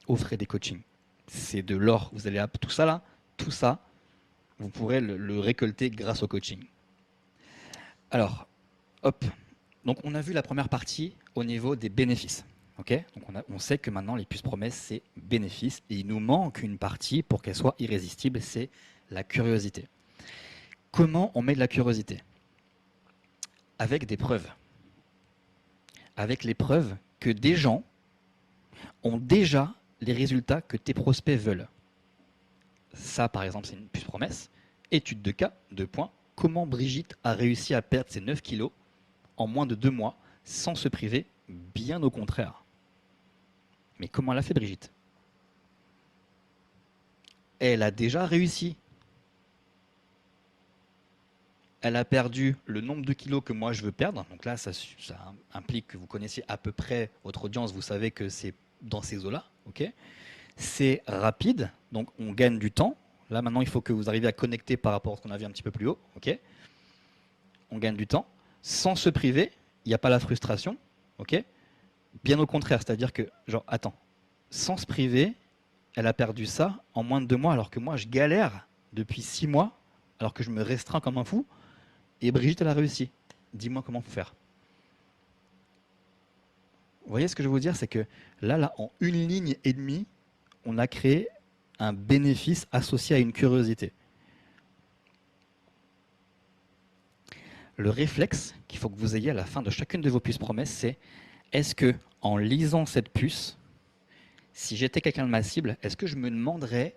Offrez des coachings. C'est de l'or. Vous allez tout ça là, tout ça, vous pourrez le récolter grâce au coaching. Alors, hop. Donc on a vu la première partie au niveau des bénéfices. Ok, donc on sait que maintenant les puces promesses c'est bénéfice et il nous manque une partie pour qu'elle soit irrésistible, c'est la curiosité. Comment on met de la curiosité? Avec des preuves. Avec les preuves que des gens ont déjà les résultats que tes prospects veulent. Ça par exemple c'est une puce promesse. Étude de cas, 2 points. Comment Brigitte a réussi à perdre ses 9 kilos en moins de 2 mois sans se priver? Bien au contraire. Mais comment l'a fait Brigitte? Elle a déjà réussi. Elle a perdu le nombre de kilos que moi je veux perdre. Donc là, ça implique que vous connaissiez à peu près votre audience. Vous savez que c'est dans ces eaux-là. Ok, c'est rapide, donc on gagne du temps. Là maintenant, il faut que vous arriviez à connecter par rapport à ce qu'on a vu un petit peu plus haut. Ok, on gagne du temps sans se priver. Il n'y a pas la frustration. Ok, bien au contraire, c'est-à-dire que genre attends, sans se priver, elle a perdu ça en moins de 2 mois, alors que moi je galère depuis 6 mois, alors que je me restreins comme un fou. Et Brigitte, elle a réussi. Dis-moi comment faut faire. Vous voyez ce que je veux vous dire, c'est que là, en 1 ligne et demie, on a créé un bénéfice associé à une curiosité. Le réflexe qu'il faut que vous ayez à la fin de chacune de vos puces promesses, c'est est-ce que, en lisant cette puce, si j'étais quelqu'un de ma cible, est-ce que je me demanderais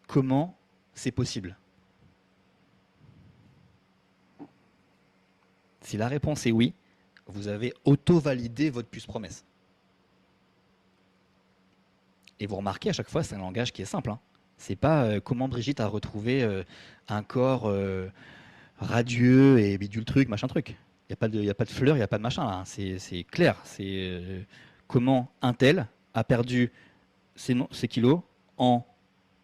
comment c'est possible? Si la réponse est oui, vous avez auto-validé votre puce promesse. Et vous remarquez à chaque fois, c'est un langage qui est simple. Hein. C'est pas comment Brigitte a retrouvé un corps radieux et bidule truc, machin truc. Il n'y a pas de fleurs, il n'y a pas de machin. Là. C'est clair. C'est comment un tel a perdu ses kilos en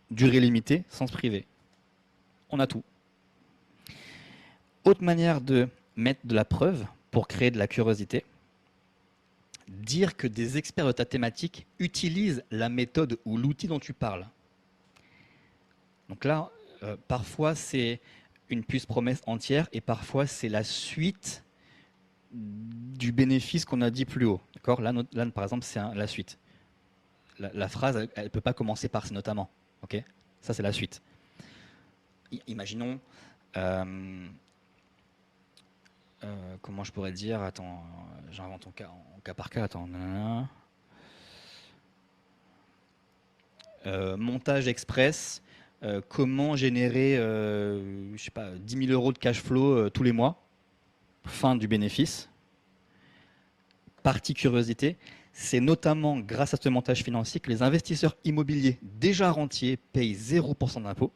durée limitée sans se priver. On a tout. Autre manière de mettre de la preuve pour créer de la curiosité, dire que des experts de ta thématique utilisent la méthode ou l'outil dont tu parles. Donc là, parfois c'est une puce promesse entière et parfois c'est la suite du bénéfice qu'on a dit plus haut. D'accord, là, par exemple, c'est la suite. La phrase, elle ne peut pas commencer par c'est notamment. Ok, ça c'est la suite. Imaginons, comment je pourrais dire, attends, j'invente en cas par cas, attends. Montage express, comment générer, je sais pas, 10 000 euros de cash flow tous les mois, fin du bénéfice. Partie curiosité, c'est notamment grâce à ce montage financier que les investisseurs immobiliers déjà rentiers payent 0% d'impôt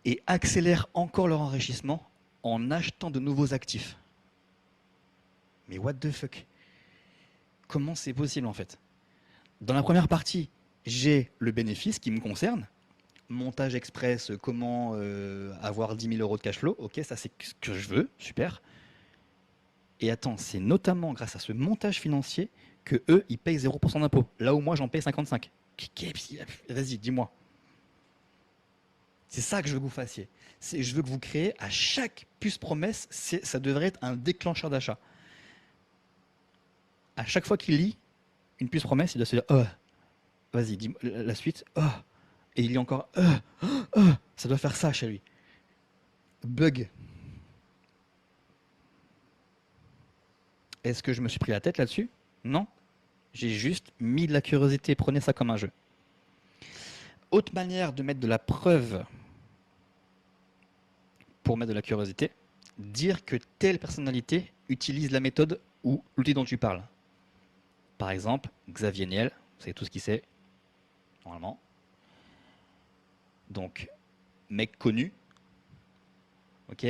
et accélèrent encore leur enrichissement en achetant de nouveaux actifs. Mais what the fuck? Comment c'est possible en fait? Dans la première partie, j'ai le bénéfice qui me concerne. Montage express, comment avoir 10 000 euros de cash flow. Ok, ça c'est ce que je veux, super. Et attends, c'est notamment grâce à ce montage financier que eux, ils payent 0% d'impôt. Là où moi, j'en paye 55. Vas-y, dis-moi. C'est ça que je veux que vous fassiez. Je veux que vous créez à chaque puce promesse, ça devrait être un déclencheur d'achat. À chaque fois qu'il lit une puce promesse, il doit se dire oh, vas-y, dis la suite. Oh. Et il lit encore ça doit faire ça chez lui. Bug. Est-ce que je me suis pris la tête là-dessus? Non. J'ai juste mis de la curiosité. Prenez ça comme un jeu. Autre manière de mettre de la preuve pour mettre de la curiosité, dire que telle personnalité utilise la méthode ou l'outil dont tu parles. Par exemple, Xavier Niel, vous savez tout ce qu'il sait, normalement. Donc, mec connu, ok,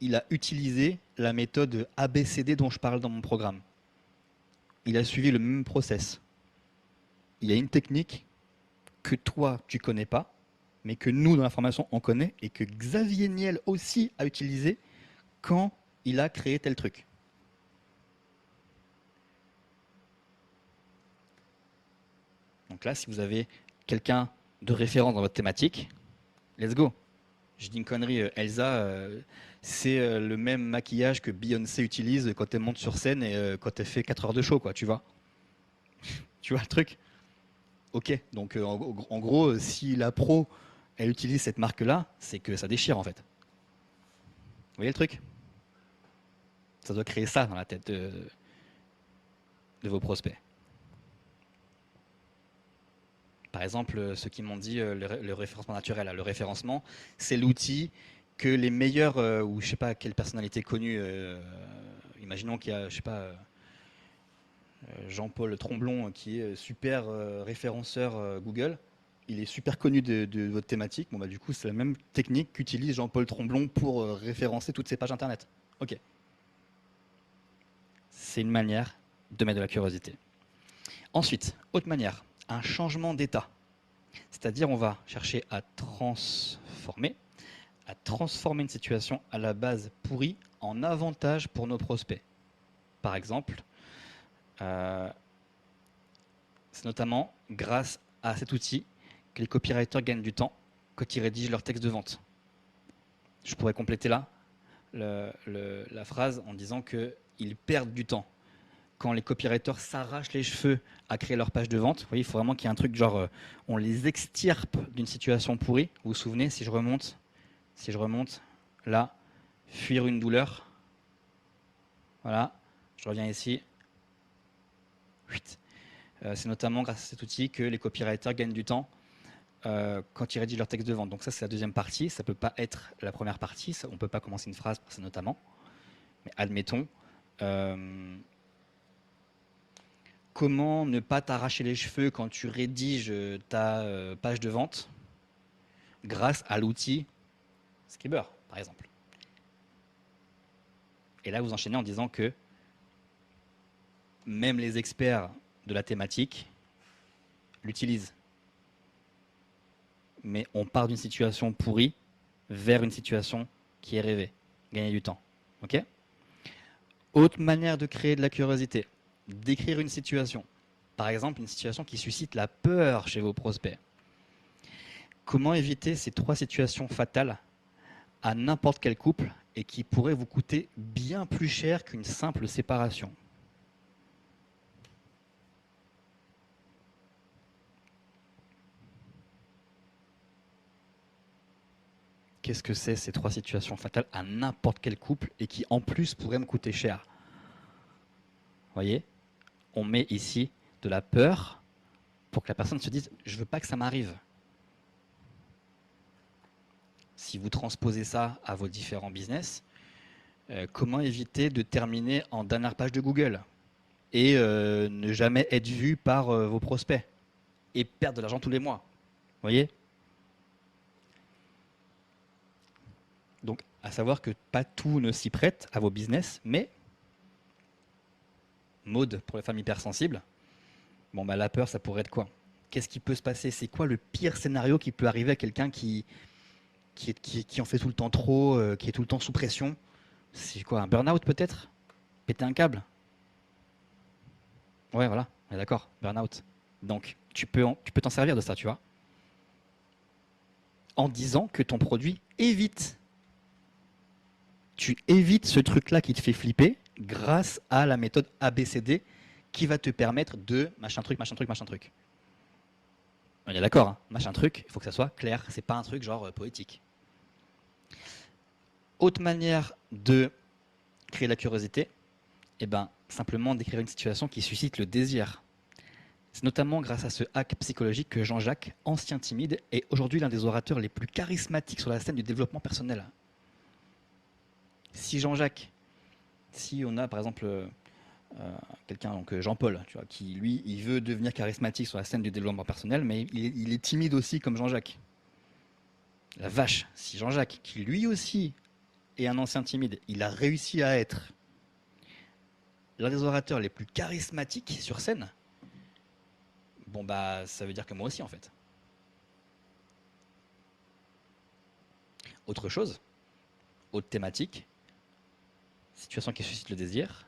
il a utilisé la méthode ABCD dont je parle dans mon programme. Il a suivi le même process. Il y a une technique que toi, tu connais pas, mais que nous, dans la formation, on connaît, et que Xavier Niel aussi a utilisé quand il a créé tel truc. Donc là, si vous avez quelqu'un de référence dans votre thématique, let's go. Je dis une connerie, Elsa, c'est le même maquillage que Beyoncé utilise quand elle monte sur scène et quand elle fait 4 heures de show, quoi, tu vois. Tu vois le truc? Ok, donc en gros, si la pro, elle utilise cette marque-là, c'est que ça déchire en fait. Vous voyez le truc? Ça doit créer ça dans la tête de vos prospects. Par exemple, ceux qui m'ont dit le référencement naturel. Le référencement, c'est l'outil que les meilleurs, ou je sais pas quelle personnalité connue, imaginons qu'il y a, je sais pas, Jean-Paul Tromblon qui est super référenceur Google, il est super connu de votre thématique. Bon bah du coup c'est la même technique qu'utilise Jean-Paul Tromblon pour référencer toutes ses pages internet. Ok. C'est une manière de mettre de la curiosité. Ensuite, autre manière, un changement d'état. C'est-à-dire on va chercher à transformer une situation à la base pourrie en avantage pour nos prospects. Par exemple, c'est notamment grâce à cet outil que les copywriters gagnent du temps quand ils rédigent leur texte de vente. Je pourrais compléter là la phrase en disant qu'ils perdent du temps. Quand les copywriters s'arrachent les cheveux à créer leur page de vente, vous voyez, il faut vraiment qu'il y ait un truc genre on les extirpe d'une situation pourrie. Vous vous souvenez, si je remonte là, fuir une douleur. Voilà, je reviens ici. C'est notamment grâce à cet outil que les copywriters gagnent du temps quand ils rédigent leur texte de vente. Donc ça, c'est la deuxième partie. Ça ne peut pas être la première partie. On ne peut pas commencer une phrase par ça notamment. Mais admettons, comment ne pas t'arracher les cheveux quand tu rédiges ta page de vente grâce à l'outil Scriber, par exemple. Et là, vous enchaînez en disant que même les experts de la thématique l'utilisent. Mais on part d'une situation pourrie vers une situation qui est rêvée. Gagner du temps. Ok ? Autre manière de créer de la curiosité. Décrire une situation. Par exemple, une situation qui suscite la peur chez vos prospects. Comment éviter ces 3 situations fatales à n'importe quel couple et qui pourraient vous coûter bien plus cher qu'une simple séparation? Qu'est-ce que c'est ces 3 situations fatales à n'importe quel couple et qui en plus pourraient me coûter cher? Vous voyez, on met ici de la peur pour que la personne se dise je ne veux pas que ça m'arrive. Si vous transposez ça à vos différents business, comment éviter de terminer en dernière page de Google et ne jamais être vu par vos prospects et perdre de l'argent tous les mois? Vous voyez? Donc, à savoir que pas tout ne s'y prête à vos business, mais mode pour les femmes hypersensibles, bon bah la peur, ça pourrait être quoi? Qu'est-ce qui peut se passer? C'est quoi le pire scénario qui peut arriver à quelqu'un qui en fait tout le temps trop, qui est tout le temps sous pression? C'est quoi, un burn-out peut-être? Péter un câble? Ouais, voilà, on est d'accord, burn-out. Donc, tu peux t'en servir de ça, tu vois, en disant que ton produit évite. Tu évites ce truc-là qui te fait flipper grâce à la méthode ABCD qui va te permettre de machin truc, machin truc, machin truc. On est d'accord, hein, machin truc, il faut que ça soit clair, c'est pas un truc genre poétique. Autre manière de créer la curiosité, eh ben, simplement d'écrire une situation qui suscite le désir. C'est notamment grâce à ce hack psychologique que Jean-Jacques, ancien timide, est aujourd'hui l'un des orateurs les plus charismatiques sur la scène du développement personnel. Si Jean-Jacques, si on a par exemple quelqu'un, donc Jean-Paul, tu vois, qui lui, il veut devenir charismatique sur la scène du développement personnel, mais il est timide aussi comme Jean-Jacques. La vache, si Jean-Jacques, qui lui aussi est un ancien timide, il a réussi à être l'un des orateurs les plus charismatiques sur scène, bon bah ça veut dire que moi aussi en fait. Autre chose, autre thématique, situation qui suscite le désir,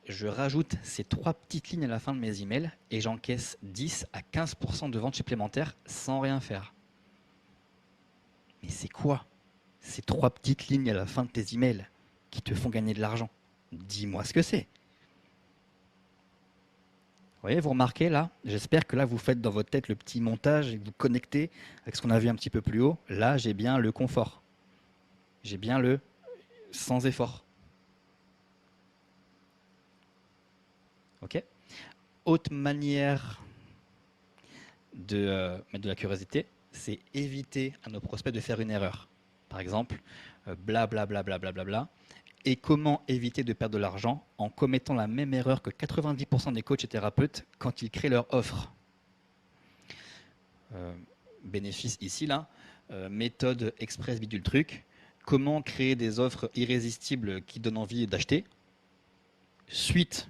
je rajoute ces 3 petites lignes à la fin de mes emails et j'encaisse 10 à 15% de ventes supplémentaires sans rien faire. Mais c'est quoi ces 3 petites lignes à la fin de tes emails qui te font gagner de l'argent? Dis-moi ce que c'est. Vous voyez, vous remarquez là, j'espère que là vous faites dans votre tête le petit montage et que vous connectez avec ce qu'on a vu un petit peu plus haut. Là, j'ai bien le confort. J'ai bien le sans effort. Ok. Autre manière de mettre de la curiosité, c'est éviter à nos prospects de faire une erreur. Par exemple, blablabla, bla, bla, bla, bla, et comment éviter de perdre de l'argent en commettant la même erreur que 90% des coachs et thérapeutes quand ils créent leur offre. Bénéfice ici, là, méthode express bidule truc, comment créer des offres irrésistibles qui donnent envie d'acheter, suite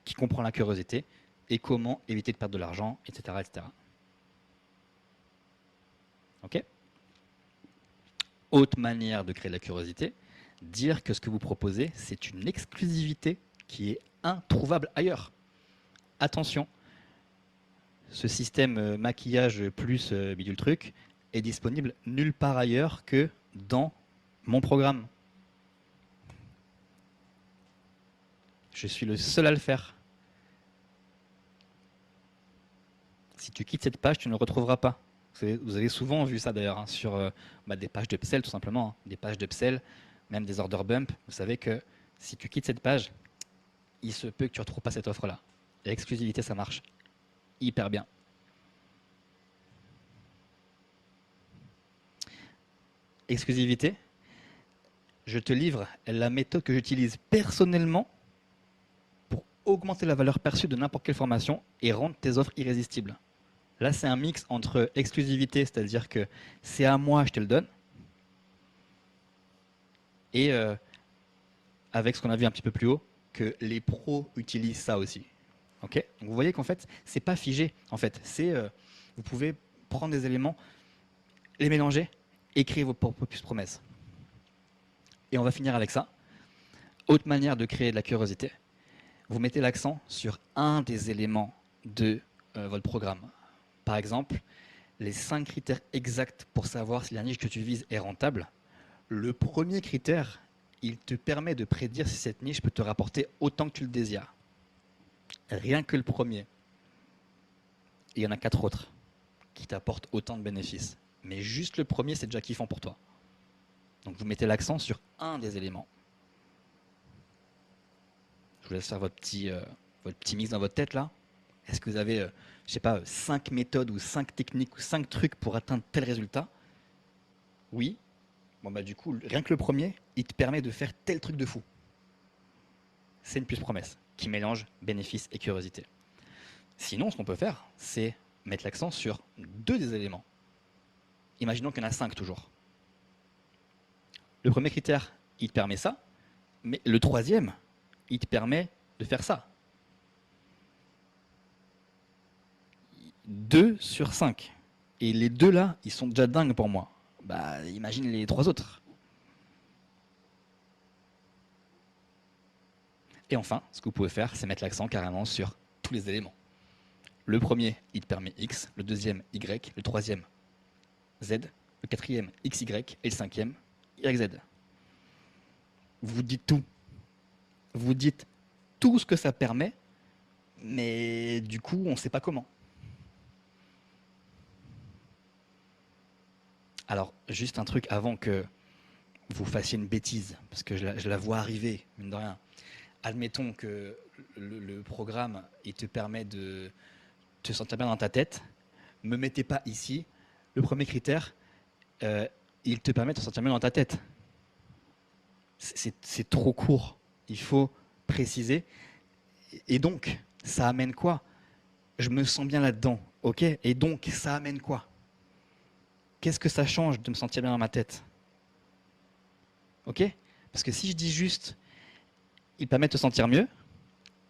qui comprend la curiosité, et comment éviter de perdre de l'argent, etc., etc. Ok. Autre manière de créer de la curiosité, dire que ce que vous proposez, c'est une exclusivité qui est introuvable ailleurs. Attention, ce système maquillage plus bidule truc est disponible nulle part ailleurs que dans mon programme. Je suis le seul à le faire. Si tu quittes cette page, tu ne le retrouveras pas. Vous avez souvent vu ça d'ailleurs hein, sur des pages de Upsell tout simplement, hein, des pages de Upsell, même des order bump. Vous savez que si tu quittes cette page, il se peut que tu ne retrouves pas cette offre-là. L'exclusivité, ça marche hyper bien. Exclusivité, je te livre la méthode que j'utilise personnellement pour augmenter la valeur perçue de n'importe quelle formation et rendre tes offres irrésistibles. Là, c'est un mix entre exclusivité, c'est-à-dire que c'est à moi, je te le donne, et avec ce qu'on a vu un petit peu plus haut, que les pros utilisent ça aussi. Ok. Donc vous voyez qu'en fait, c'est pas figé. En fait, c'est vous pouvez prendre des éléments, les mélanger, et créer vos propres promesses. Et on va finir avec ça. Autre manière de créer de la curiosité, vous mettez l'accent sur un des éléments de votre programme. Par exemple, les 5 critères exacts pour savoir si la niche que tu vises est rentable. Le premier critère, il te permet de prédire si cette niche peut te rapporter autant que tu le désires. Rien que le premier. Il y en a 4 autres qui t'apportent autant de bénéfices. Mais juste le premier, c'est déjà kiffant pour toi. Donc vous mettez l'accent sur un des éléments. Je vous laisse faire votre petit mix dans votre tête là. Est-ce que vous avez, je sais pas, 5 méthodes ou 5 techniques ou 5 trucs pour atteindre tel résultat? Oui. Bon bah du coup, rien que le premier, il te permet de faire tel truc de fou. C'est une plus promesse qui mélange bénéfice et curiosité. Sinon, ce qu'on peut faire, c'est mettre l'accent sur 2 des éléments. Imaginons qu'il y en a 5 toujours. Le premier critère, il te permet ça, mais le troisième, il te permet de faire ça. 2 sur 5. Et les 2 là, ils sont déjà dingues pour moi. Bah, imagine les 3 autres. Et enfin, ce que vous pouvez faire, c'est mettre l'accent carrément sur tous les éléments. Le premier, il te permet X, le deuxième, Y, le troisième, Z, le quatrième, XY, et le cinquième, YZ. Vous dites tout. Vous dites tout ce que ça permet, mais du coup, on ne sait pas comment. Alors, juste un truc avant que vous fassiez une bêtise, parce que je la vois arriver, mine de rien. Admettons que le programme, il te permet de te sentir bien dans ta tête. Me mettez pas ici. Le premier critère, il te permet de te sentir bien dans ta tête. C'est trop court. Il faut préciser. Et donc, ça amène quoi? Je me sens bien là-dedans, ok? Et donc, ça amène quoi? Qu'est-ce que ça change de me sentir bien dans ma tête? Ok? Parce que si je dis juste, il permet de te sentir mieux,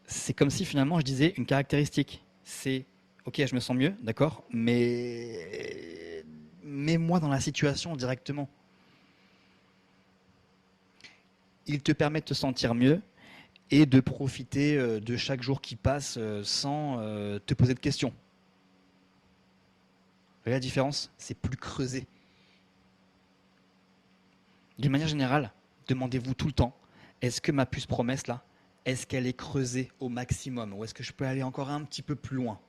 c'est comme si finalement je disais une caractéristique. C'est, ok, je me sens mieux, d'accord, mais mets-moi dans la situation directement. Il te permet de te sentir mieux et de profiter de chaque jour qui passe sans te poser de questions. Vous voyez la différence? C'est plus creusé. D'une manière générale, demandez-vous tout le temps, est-ce que ma puce promesse là, est-ce qu'elle est creusée au maximum ou est-ce que je peux aller encore un petit peu plus loin?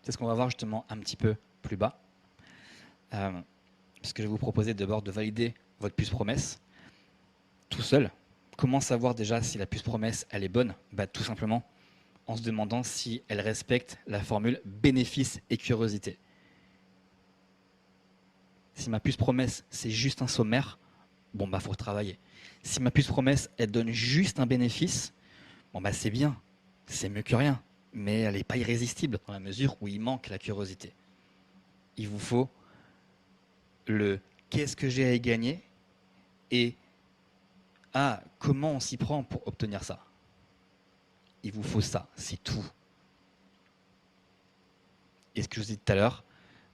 C'est ce qu'on va voir justement un petit peu plus bas. Parce que je vais vous proposer d'abord de valider votre puce promesse tout seul. Comment savoir déjà si la puce promesse elle est bonne? Tout simplement en se demandant si elle respecte la formule bénéfice et curiosité. Si ma puce promesse c'est juste un sommaire, bon faut travailler. Si ma puce promesse elle donne juste un bénéfice, bon c'est bien, c'est mieux que rien, mais elle n'est pas irrésistible dans la mesure où il manque la curiosité. Il vous faut le qu'est-ce que j'ai à y gagner et comment on s'y prend pour obtenir ça. Il vous faut ça, c'est tout. Et ce que je vous ai dit tout à l'heure,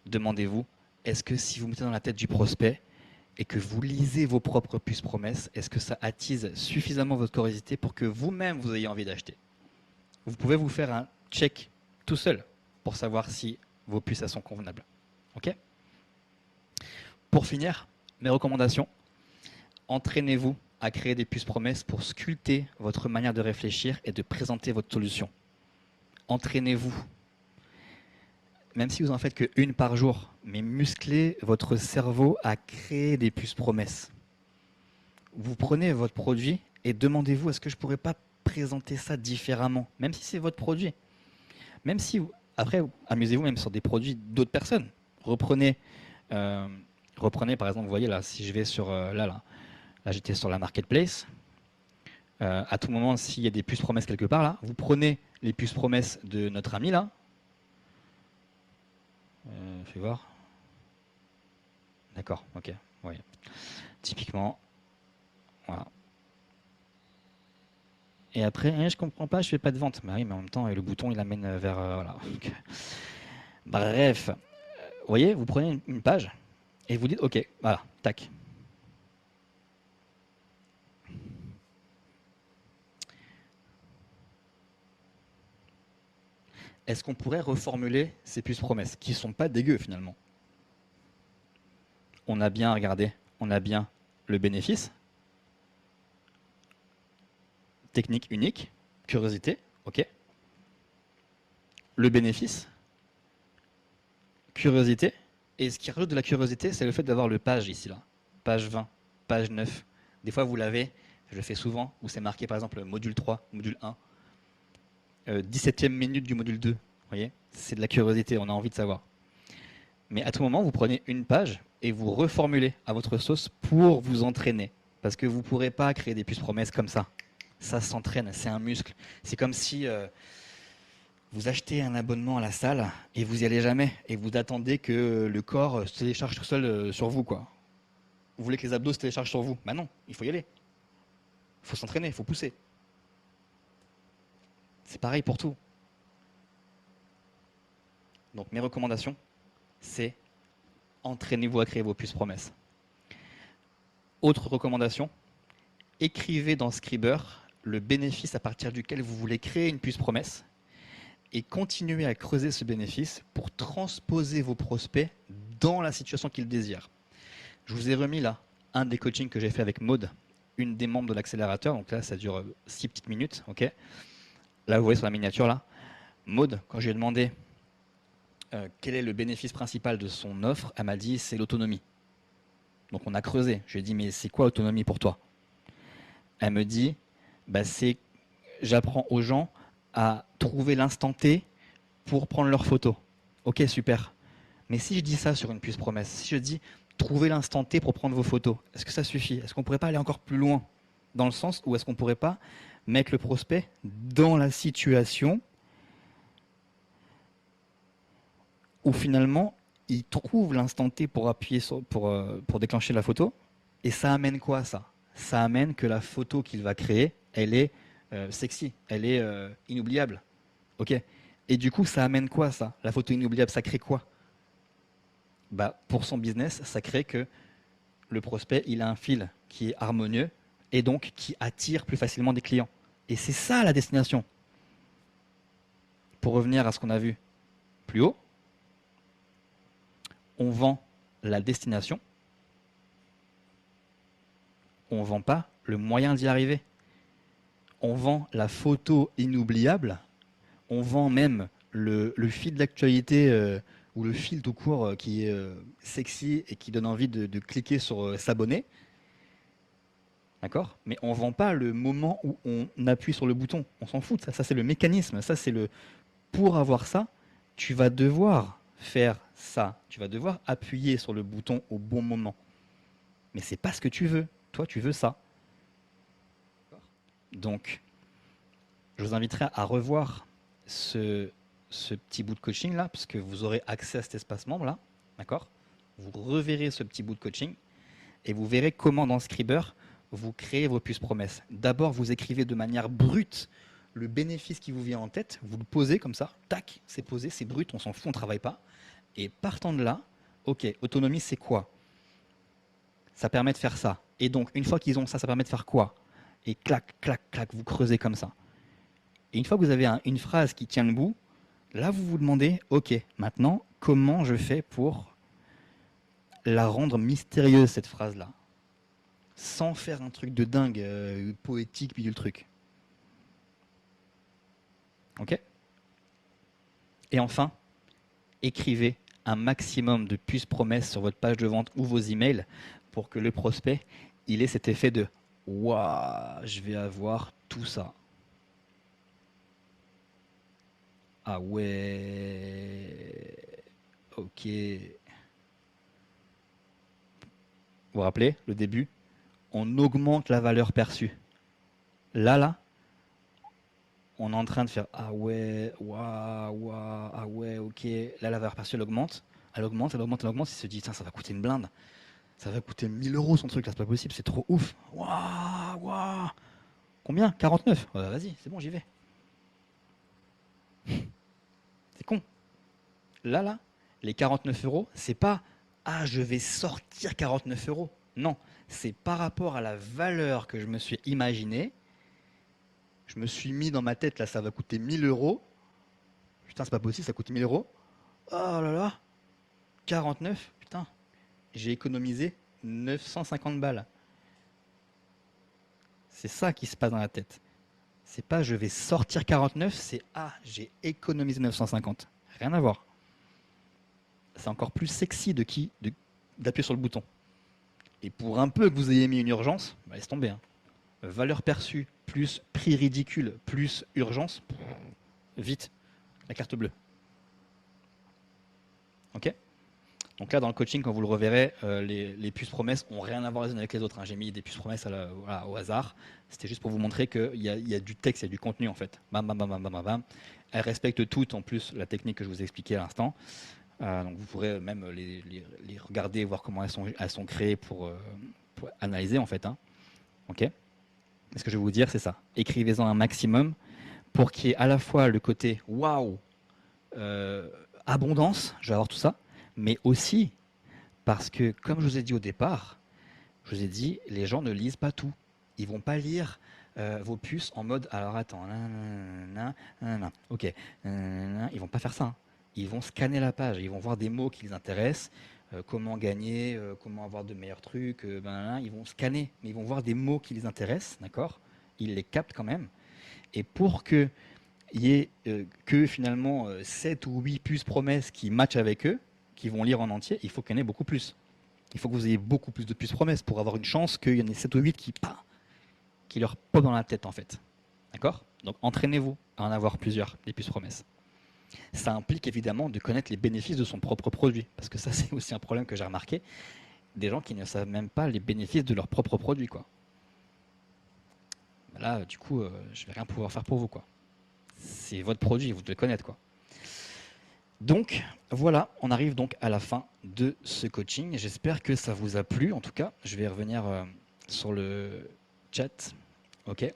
demandez-vous, est-ce que si vous mettez dans la tête du prospect et que vous lisez vos propres puces promesses, est-ce que ça attise suffisamment votre curiosité pour que vous-même vous ayez envie d'acheter? Vous pouvez vous faire un check tout seul pour savoir si vos puces sont convenables. Ok? Pour finir, mes recommandations, entraînez-vous à créer des puces promesses pour sculpter votre manière de réfléchir et de présenter votre solution. Entraînez-vous. Même si vous en faites qu'une par jour, mais musclez votre cerveau à créer des puces promesses. Vous prenez votre produit et demandez-vous, est-ce que je ne pourrais pas présenter ça différemment, même si c'est votre produit. Même si, après, amusez-vous même sur des produits d'autres personnes. Reprenez par exemple, vous voyez là, si je vais sur, là j'étais sur la marketplace. À tout moment, s'il y a des puces promesses quelque part, là, vous prenez les puces promesses de notre ami là. Fais voir. D'accord, ok. Ouais. Typiquement, voilà. Et après, je comprends pas, je fais pas de vente. Bah oui, mais en même temps, le bouton il amène vers voilà. Bref, vous voyez, vous prenez une page et vous dites, ok, voilà, tac. Est-ce qu'on pourrait reformuler ces puces promesses qui sont pas dégueu finalement? On a bien regardé, on a bien le bénéfice, technique unique, curiosité, ok. Le bénéfice, curiosité, et ce qui rajoute de la curiosité, c'est le fait d'avoir le page ici là, page 20, page 9. Des fois vous l'avez, je le fais souvent, où c'est marqué par exemple module 3, module 1, 17e minute du module 2, vous voyez, c'est de la curiosité, on a envie de savoir. Mais à tout moment, vous prenez une page et vous reformulez à votre sauce pour vous entraîner. Parce que vous ne pourrez pas créer des puces promesses comme ça. Ça s'entraîne, c'est un muscle. C'est comme si vous achetez un abonnement à la salle et vous n'y allez jamais. Et vous attendez que le corps se télécharge tout seul sur vous, quoi. Vous voulez que les abdos se téléchargent sur vous? Non, il faut y aller. Il faut s'entraîner, il faut pousser. C'est pareil pour tout. Donc mes recommandations, c'est entraînez-vous à créer vos puces promesses. Autre recommandation, écrivez dans Scriber le bénéfice à partir duquel vous voulez créer une puce promesse et continuez à creuser ce bénéfice pour transposer vos prospects dans la situation qu'ils désirent. Je vous ai remis là un des coachings que j'ai fait avec Maude, une des membres de l'accélérateur. Donc là, ça dure 6 petites minutes. Okay, là, vous voyez sur la miniature, là, Maude, quand je lui ai demandé quel est le bénéfice principal de son offre, elle m'a dit c'est l'autonomie. Donc on a creusé. Je lui ai dit mais c'est quoi l'autonomie pour toi? Elle me dit c'est j'apprends aux gens à trouver l'instant T pour prendre leurs photos. Ok, super. Mais si je dis ça sur une puce promesse, si je dis trouver l'instant T pour prendre vos photos, est-ce que ça suffit? Est-ce qu'on ne pourrait pas aller encore plus loin? Dans le sens où est-ce qu'on ne pourrait pas mettre le prospect dans la situation où finalement il trouve l'instant T pour appuyer pour déclencher la photo. Et ça amène quoi ça? Ça amène que la photo qu'il va créer, elle est sexy, elle est inoubliable. Ok. Et du coup, ça amène quoi ça? La photo inoubliable, ça crée quoi? Bah, pour son business, ça crée que le prospect, il a un fil qui est harmonieux et donc qui attire plus facilement des clients. Et c'est ça la destination. Pour revenir à ce qu'on a vu plus haut, on vend la destination, on ne vend pas le moyen d'y arriver. On vend la photo inoubliable, on vend même le fil d'actualité ou le fil tout court qui est sexy et qui donne envie de cliquer sur s'abonner. D'accord? Mais on ne vend pas le moment où on appuie sur le bouton. On s'en fout de ça. Ça, c'est le mécanisme. Ça, c'est le. Pour avoir ça, tu vas devoir faire ça. Tu vas devoir appuyer sur le bouton au bon moment. Mais c'est pas ce que tu veux. Toi, tu veux ça. Donc, je vous inviterai à revoir ce petit bout de coaching là, parce que vous aurez accès à cet espace membre là. D'accord? Vous reverrez ce petit bout de coaching et vous verrez comment dans Scriber, vous créez vos puces promesses. D'abord, vous écrivez de manière brute le bénéfice qui vous vient en tête, vous le posez comme ça, tac, c'est posé, c'est brut, on s'en fout, on ne travaille pas. Et partant de là, ok, autonomie, c'est quoi? Ça permet de faire ça. Et donc, une fois qu'ils ont ça, ça permet de faire quoi? Et clac, clac, clac, vous creusez comme ça. Et une fois que vous avez une phrase qui tient le bout, là, vous vous demandez, ok, maintenant, comment je fais pour la rendre mystérieuse, cette phrase-là? Sans faire un truc de dingue, poétique, puis le truc. Ok? Et enfin, écrivez un maximum de puces promesses sur votre page de vente ou vos emails pour que le prospect, il ait cet effet de waouh, je vais avoir tout ça. Ah ouais, ok. Vous vous rappelez, le début, on augmente la valeur perçue. Là, on est en train de faire ah ouais, waouh, waouh, ah ouais, ok. Là, la valeur perçue, elle augmente, elle augmente, elle augmente, elle augmente. Il se dit, ça va coûter une blinde. Ça va coûter 1000 euros son truc là, c'est pas possible, c'est trop ouf. Waouh, waouh. Combien? 49. Vas-y, c'est bon, j'y vais. C'est con. Là, les 49 euros, c'est pas ah, je vais sortir 49 euros. Non, c'est par rapport à la valeur que je me suis imaginé. Je me suis mis dans ma tête là, ça va coûter 1000 euros. Putain, c'est pas possible, ça coûte 1000 euros. Oh là là, 49, putain, j'ai économisé 950 balles. C'est ça qui se passe dans la tête. C'est pas je vais sortir 49, c'est ah, j'ai économisé 950. Rien à voir. C'est encore plus sexy d'appuyer sur le bouton. Et pour un peu que vous ayez mis une urgence, bah laisse tomber. Hein. Valeur perçue plus prix ridicule plus urgence, vite, la carte bleue. Ok? Donc là, dans le coaching, quand vous le reverrez, les puces promesses n'ont rien à voir les unes avec les autres. Hein. J'ai mis des puces promesses voilà, au hasard. C'était juste pour vous montrer qu'il y a du texte, il y a du contenu en fait. Bam, bam, bam, bam, bam, bam. Elles respectent toutes en plus la technique que je vous ai expliquée à l'instant. Donc vous pourrez même les regarder, voir comment elles sont créées pour analyser en fait. Hein. Ok. Et ce que je vais vous dire, c'est ça. Écrivez-en un maximum pour qu'il y ait à la fois le côté waouh, abondance, je vais avoir tout ça, mais aussi parce que, comme je vous ai dit au départ, je vous ai dit, les gens ne lisent pas tout. Ils vont pas lire vos puces en mode alors attends, ok, ils vont pas faire ça. Hein. Ils vont scanner la page, ils vont voir des mots qui les intéressent, comment gagner, comment avoir de meilleurs trucs, ils vont scanner, mais ils vont voir des mots qui les intéressent, d'accord? Ils les captent quand même. Et pour que il y ait que finalement 7 ou 8 puces promesses qui matchent avec eux, qui vont lire en entier, il faut qu'il y en ait beaucoup plus. Il faut que vous ayez beaucoup plus de puces promesses pour avoir une chance qu'il y en ait 7 ou 8 qui leur pop dans la tête en fait. D'accord? Donc entraînez-vous à en avoir plusieurs, des puces promesses. Ça implique évidemment de connaître les bénéfices de son propre produit, parce que ça c'est aussi un problème que j'ai remarqué, des gens qui ne savent même pas les bénéfices de leur propre produit, quoi. là, du coup, je vais rien pouvoir faire pour vous, quoi. C'est votre produit, vous devez le connaître, quoi. Donc voilà, on arrive donc à la fin de ce coaching. J'espère que ça vous a plu. En tout cas, je vais revenir sur le chat. Ok.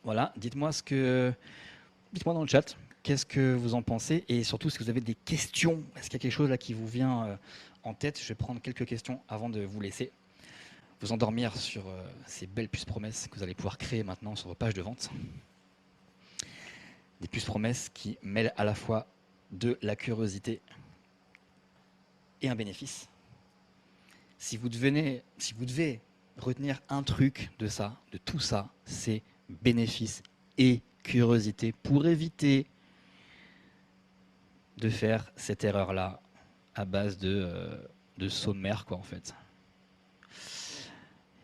Voilà, dites-moi dans le chat, qu'est-ce que vous en pensez et surtout si vous avez des questions. Est-ce qu'il y a quelque chose là qui vous vient en tête? Je vais prendre quelques questions avant de vous laisser vous endormir sur ces belles puces promesses que vous allez pouvoir créer maintenant sur vos pages de vente. Des puces promesses qui mêlent à la fois de la curiosité et un bénéfice. Si vous devez retenir un truc de ça, de tout ça, c'est bénéfice et curiosité pour éviter de faire cette erreur-là à base de sommaire, quoi, en fait.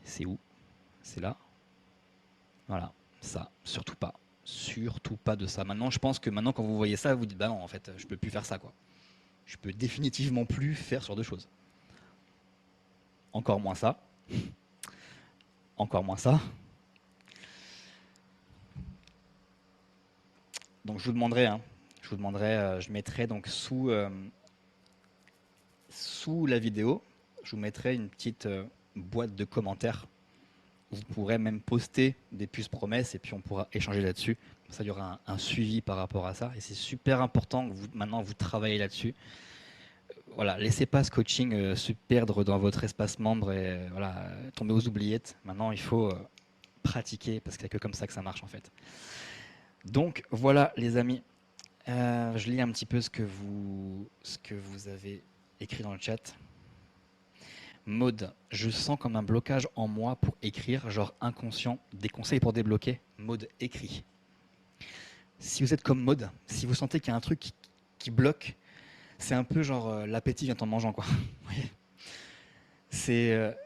C'est où? C'est là. Voilà, ça, surtout pas. Surtout pas de ça. Maintenant, je pense que maintenant, quand vous voyez ça, vous dites, bah non, en fait, je peux plus faire ça, quoi. Je peux définitivement plus faire ce genre de choses. Encore moins ça. Encore moins ça. Donc je vous demanderai, je mettrai donc sous la vidéo, je vous mettrai une petite boîte de commentaires. Vous pourrez même poster des puces promesses et puis on pourra échanger là-dessus. Ça, il y aura un suivi par rapport à ça. Et c'est super important que maintenant vous travaillez là-dessus. Voilà, laissez pas ce coaching se perdre dans votre espace membre et voilà, tomber aux oubliettes. Maintenant, il faut pratiquer parce qu'il n'y a que comme ça que ça marche en fait. Donc voilà les amis, je lis un petit peu ce que vous avez écrit dans le chat. Maud, je sens comme un blocage en moi pour écrire, genre inconscient, des conseils pour débloquer. Maud, écrit. Si vous êtes comme Maud, si vous sentez qu'il y a un truc qui bloque, c'est un peu genre l'appétit vient en mangeant, quoi. C'est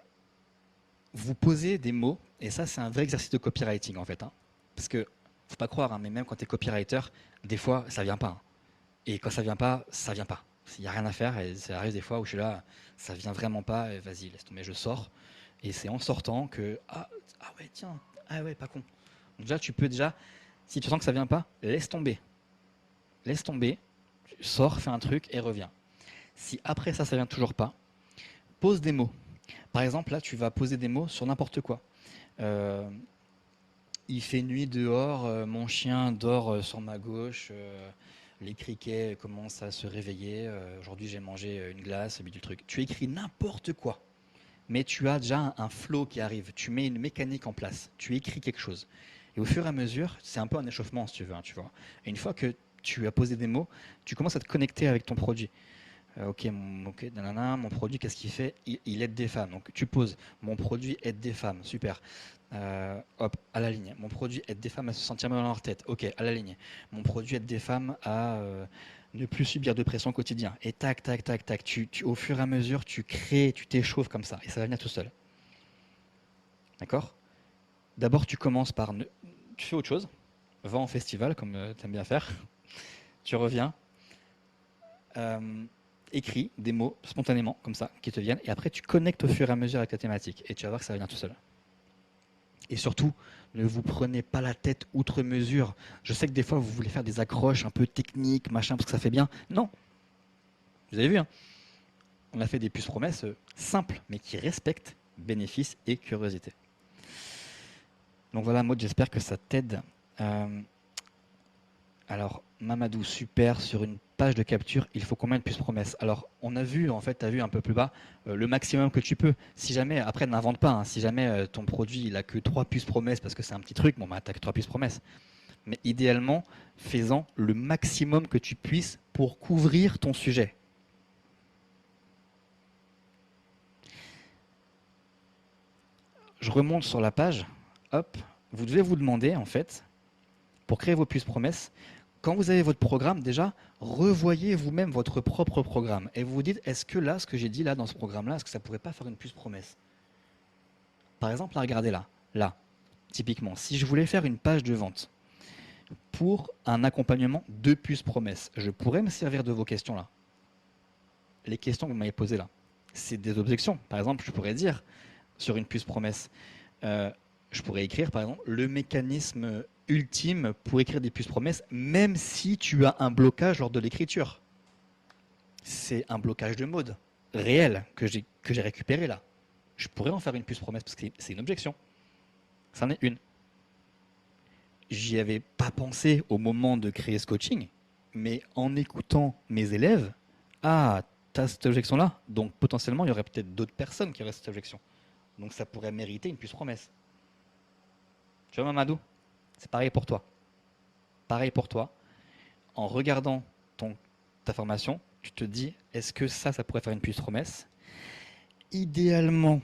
vous posez des mots, et ça c'est un vrai exercice de copywriting en fait. Hein. Parce que, faut pas croire, hein, mais même quand tu es copywriter, des fois ça vient pas. Hein. Et quand ça vient pas, ça vient pas. Il n'y a rien à faire, et ça arrive des fois où je suis là, ça vient vraiment pas, et vas-y, laisse tomber, je sors. Et c'est en sortant que, ah ouais, tiens, ah ouais, pas con. Donc déjà, tu peux déjà, si tu sens que ça vient pas, laisse tomber. Laisse tomber, sors, fais un truc et reviens. Si après ça, ça vient toujours pas, pose des mots. Par exemple, là, tu vas poser des mots sur n'importe quoi. Euh, il fait nuit dehors, mon chien dort sur ma gauche, les criquets commencent à se réveiller, aujourd'hui j'ai mangé une glace, du truc. Tu écris n'importe quoi, mais tu as déjà un flow qui arrive, tu mets une mécanique en place, tu écris quelque chose. Et au fur et à mesure, c'est un peu un échauffement si tu veux, hein, tu vois. Et une fois que tu as posé des mots, tu commences à te connecter avec ton produit. Ok, nanana, mon produit, qu'est-ce qu'il fait? Il aide des femmes. Donc tu poses, mon produit aide des femmes, super. Hop, à la ligne. Mon produit aide des femmes à se sentir mieux dans leur tête. Ok, à la ligne. Mon produit aide des femmes à ne plus subir de pression au quotidien. Et tac, tac, tac, tac. Au fur et à mesure, tu crées, tu t'échauffes comme ça. Et ça va venir tout seul. D'accord? D'abord, tu commences par... Tu fais autre chose. Va en festival, comme tu aimes bien faire. Tu reviens. Écris des mots spontanément, comme ça, qui te viennent. Et après, tu connectes au fur et à mesure avec la thématique. Et tu vas voir que ça va venir tout seul. Et surtout, ne vous prenez pas la tête outre mesure. Je sais que des fois, vous voulez faire des accroches un peu techniques, machin, parce que ça fait bien. Non. Vous avez vu, hein, on a fait des puces promesses simples, mais qui respectent bénéfices et curiosité. Donc voilà, Maud, j'espère que ça t'aide. Alors, Mamadou, super, sur une page de capture, il faut combien de puces promesses? Alors, on a vu, en fait, tu as vu un peu plus bas, le maximum que tu peux. Si jamais, après, n'invente pas, hein, si jamais ton produit, il a que 3 puces promesses parce que c'est un petit truc, bon, bah, t'as que 3 puces promesses. Mais idéalement, fais-en le maximum que tu puisses pour couvrir ton sujet. Je remonte sur la page, hop, vous devez vous demander, en fait, pour créer vos puces promesses, quand vous avez votre programme, déjà, revoyez vous-même votre propre programme. Et vous vous dites, est-ce que là, ce que j'ai dit là dans ce programme-là, est-ce que ça ne pourrait pas faire une puce promesse? Par exemple, regardez là. Là, typiquement, si je voulais faire une page de vente pour un accompagnement de puces promesses, je pourrais me servir de vos questions là. Les questions que vous m'avez posées là. C'est des objections. Par exemple, je pourrais dire sur une puce promesse, je pourrais écrire par exemple le mécanisme ultime pour écrire des puces promesses, même si tu as un blocage lors de l'écriture. C'est un blocage de mode réel que j'ai récupéré là. Je pourrais en faire une puce promesse parce que c'est une objection. C'en est une. J'y avais pas pensé au moment de créer ce coaching, mais en écoutant mes élèves, ah, t'as cette objection-là, donc potentiellement il y aurait peut-être d'autres personnes qui auraient cette objection. Donc ça pourrait mériter une puce promesse. Tu vois, Mamadou, c'est pareil pour toi. Pareil pour toi. En regardant ta formation, tu te dis, est-ce que ça pourrait faire une puce promesse? Idéalement,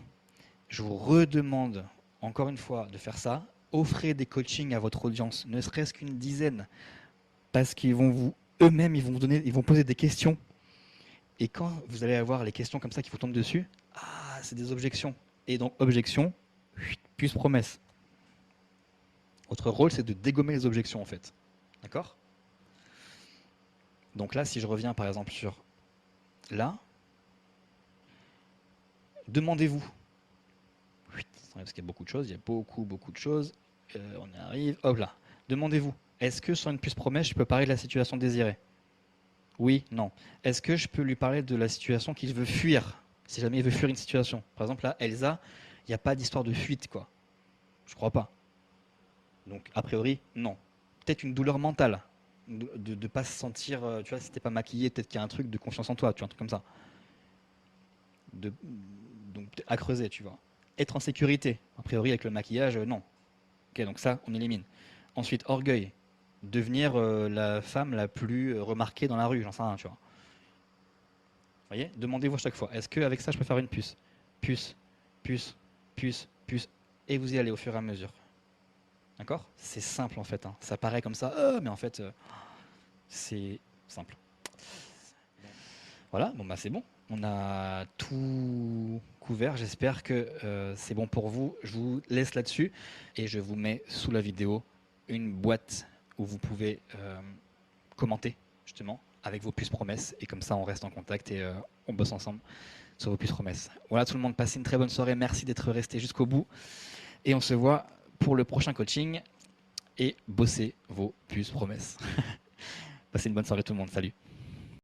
je vous redemande encore une fois de faire ça. Offrez des coachings à votre audience, ne serait-ce qu'une dizaine, parce qu'ils vont eux-mêmes, ils vont poser des questions. Et quand vous allez avoir les questions comme ça qui vous tombent dessus, ah, c'est des objections. Et donc, objection, puce promesse. Votre rôle, c'est de dégommer les objections, en fait. D'accord? Donc là, si je reviens par exemple sur là, demandez-vous. Parce qu'il y a beaucoup de choses, il y a beaucoup de choses. On y arrive, hop là. Demandez-vous, est-ce que sur une puce promesse, je peux parler de la situation désirée? Oui, non. Est-ce que je peux lui parler de la situation qu'il veut fuir, si jamais il veut fuir une situation? Par exemple, là, Elsa, il n'y a pas d'histoire de fuite, quoi. Je crois pas. Donc, a priori, non. Peut-être une douleur mentale, de ne pas se sentir, tu vois, si t'es pas maquillé, peut-être qu'il y a un truc de confiance en toi, tu vois, un truc comme ça. De, donc, à creuser, tu vois. Être en sécurité, a priori, avec le maquillage, non. Ok, donc ça, on élimine. Ensuite, orgueil. Devenir la femme la plus remarquée dans la rue, j'en sais rien, tu vois. Vous voyez? Demandez-vous à chaque fois, est-ce qu'avec ça, je peux faire une puce? Puce, puce, puce, puce. Et vous y allez au fur et à mesure. D'accord? C'est simple en fait, hein. Ça paraît comme ça, mais en fait, c'est simple. Voilà, bon bah c'est bon. On a tout couvert. J'espère que c'est bon pour vous. Je vous laisse là-dessus et je vous mets sous la vidéo une boîte où vous pouvez commenter justement avec vos puces promesses et comme ça on reste en contact et on bosse ensemble sur vos puces promesses. Voilà tout le monde, passez une très bonne soirée. Merci d'être resté jusqu'au bout et on se voit pour le prochain coaching et bossez vos puces promesses. Passez une bonne soirée tout le monde. Salut.